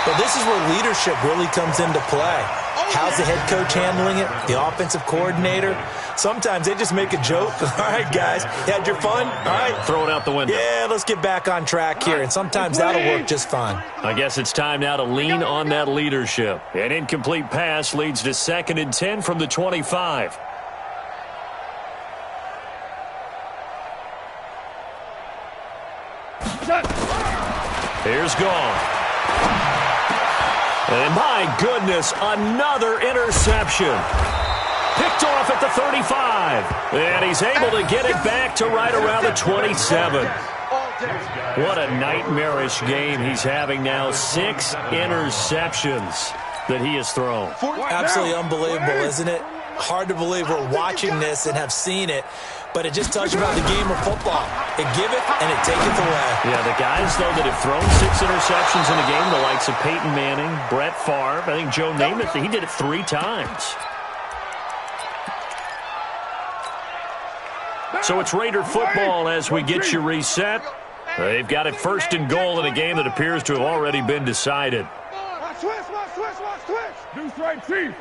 Well, this is where leadership really comes into play. How's the head coach handling it? The offensive coordinator? Sometimes they just make a joke. All right, guys, you had your fun? All right. Throw it out the window. Yeah, let's get back on track here. And sometimes that'll work just fine. I guess it's time now to lean on that leadership. An incomplete pass leads to 2nd and 10 from the 25. Here's gone. And my goodness, another interception. Picked off at the 35. And he's able to get it back to right around the 27. What a nightmarish game he's having now. 6 interceptions that he has thrown. Absolutely unbelievable, isn't it? Hard to believe we're watching this and have seen it, but it just tells you about the game of football. It giveth and it taketh away. Yeah, the guys, though, that have thrown 6 interceptions in a game, the likes of Peyton Manning, Brett Favre, I think Joe Namath, he did it 3 times. So it's Raider football as we get you reset. They've got it 1st and goal in a game that appears to have already been decided. Do straight chief.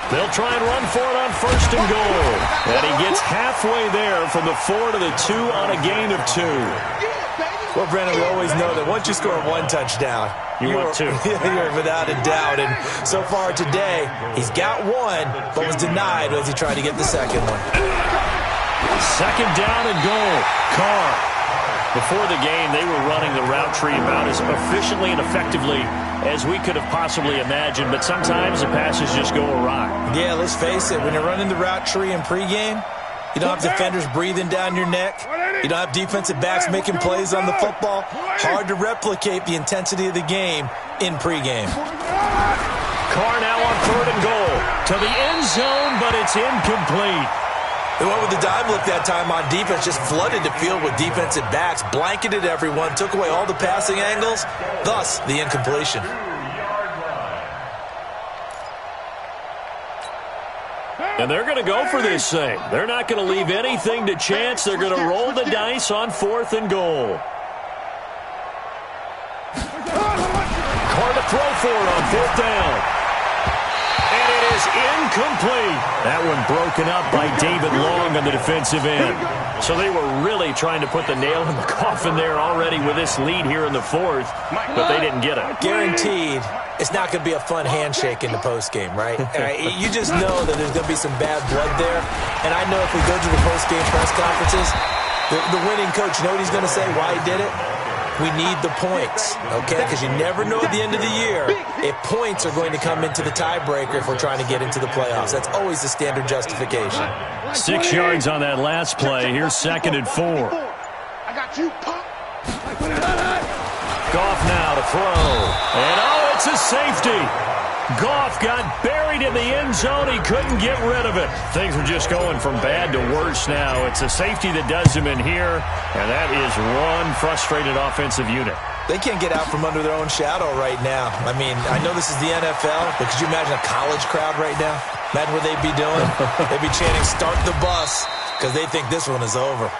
They'll try and run for it on 1st and goal. And he gets halfway there from the 4 to the 2 on a gain of 2. Well, Brandon, we always know that once you score 1 touchdown, you want 2. You're without a doubt. And so far today, he's got 1, but was denied as he tried to get the 2nd one. Second down and goal. Carr. Before the game, they were running the route tree about as efficiently and effectively as we could have possibly imagined, but sometimes the passes just go awry. Yeah, let's face it. When you're running the route tree in pregame, you don't have defenders breathing down your neck. You don't have defensive backs making plays on the football. Hard to replicate the intensity of the game in pregame. Carr now on 3rd and goal. To the end zone, but it's incomplete. They went with the dime look that time on defense, just flooded the field with defensive backs, blanketed everyone, took away all the passing angles, thus the incompletion. And they're going to go for this thing. They're not going to leave anything to chance. They're going to roll the dice on 4th and goal. Carr to throw for it on 4th down. And it is incomplete. That one broken up by David Long on the defensive end. So they were really trying to put the nail in the coffin there already with this lead here in the 4th, but they didn't get it. Guaranteed it's not going to be a fun handshake in the postgame, right? You just know that there's going to be some bad blood there. And I know if we go to the postgame press conferences, the winning coach, you know what he's going to say, why he did it? We need the points, okay? Because you never know at the end of the year if points are going to come into the tiebreaker if we're trying to get into the playoffs. That's always the standard justification. 6 yards on that last play. Here's 2nd and 4. I got you, Pop. Goff now to throw. And oh, it's a safety. Goff got buried in the end zone. He couldn't get rid of it. Things are just going from bad to worse now. It's a safety that does him in here, and that is one frustrated offensive unit. They can't get out from under their own shadow right now. I mean, I know this is the NFL, but could you imagine a college crowd right now? Imagine what they'd be doing. They'd be chanting, "Start the bus," because they think this one is over.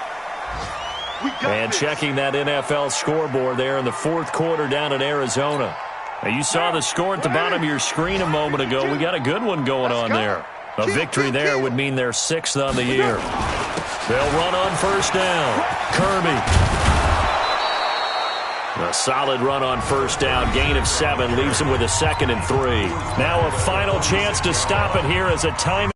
And checking that NFL scoreboard there in the 4th quarter down in Arizona. Now, you saw the score at the bottom of your screen a moment ago. We got a good one going on there. A victory there would mean they're 6th on the year. They'll run on 1st down. Kirby. A solid run on 1st down. Gain of 7 leaves them with a 2nd and 3. Now a final chance to stop it here as a time.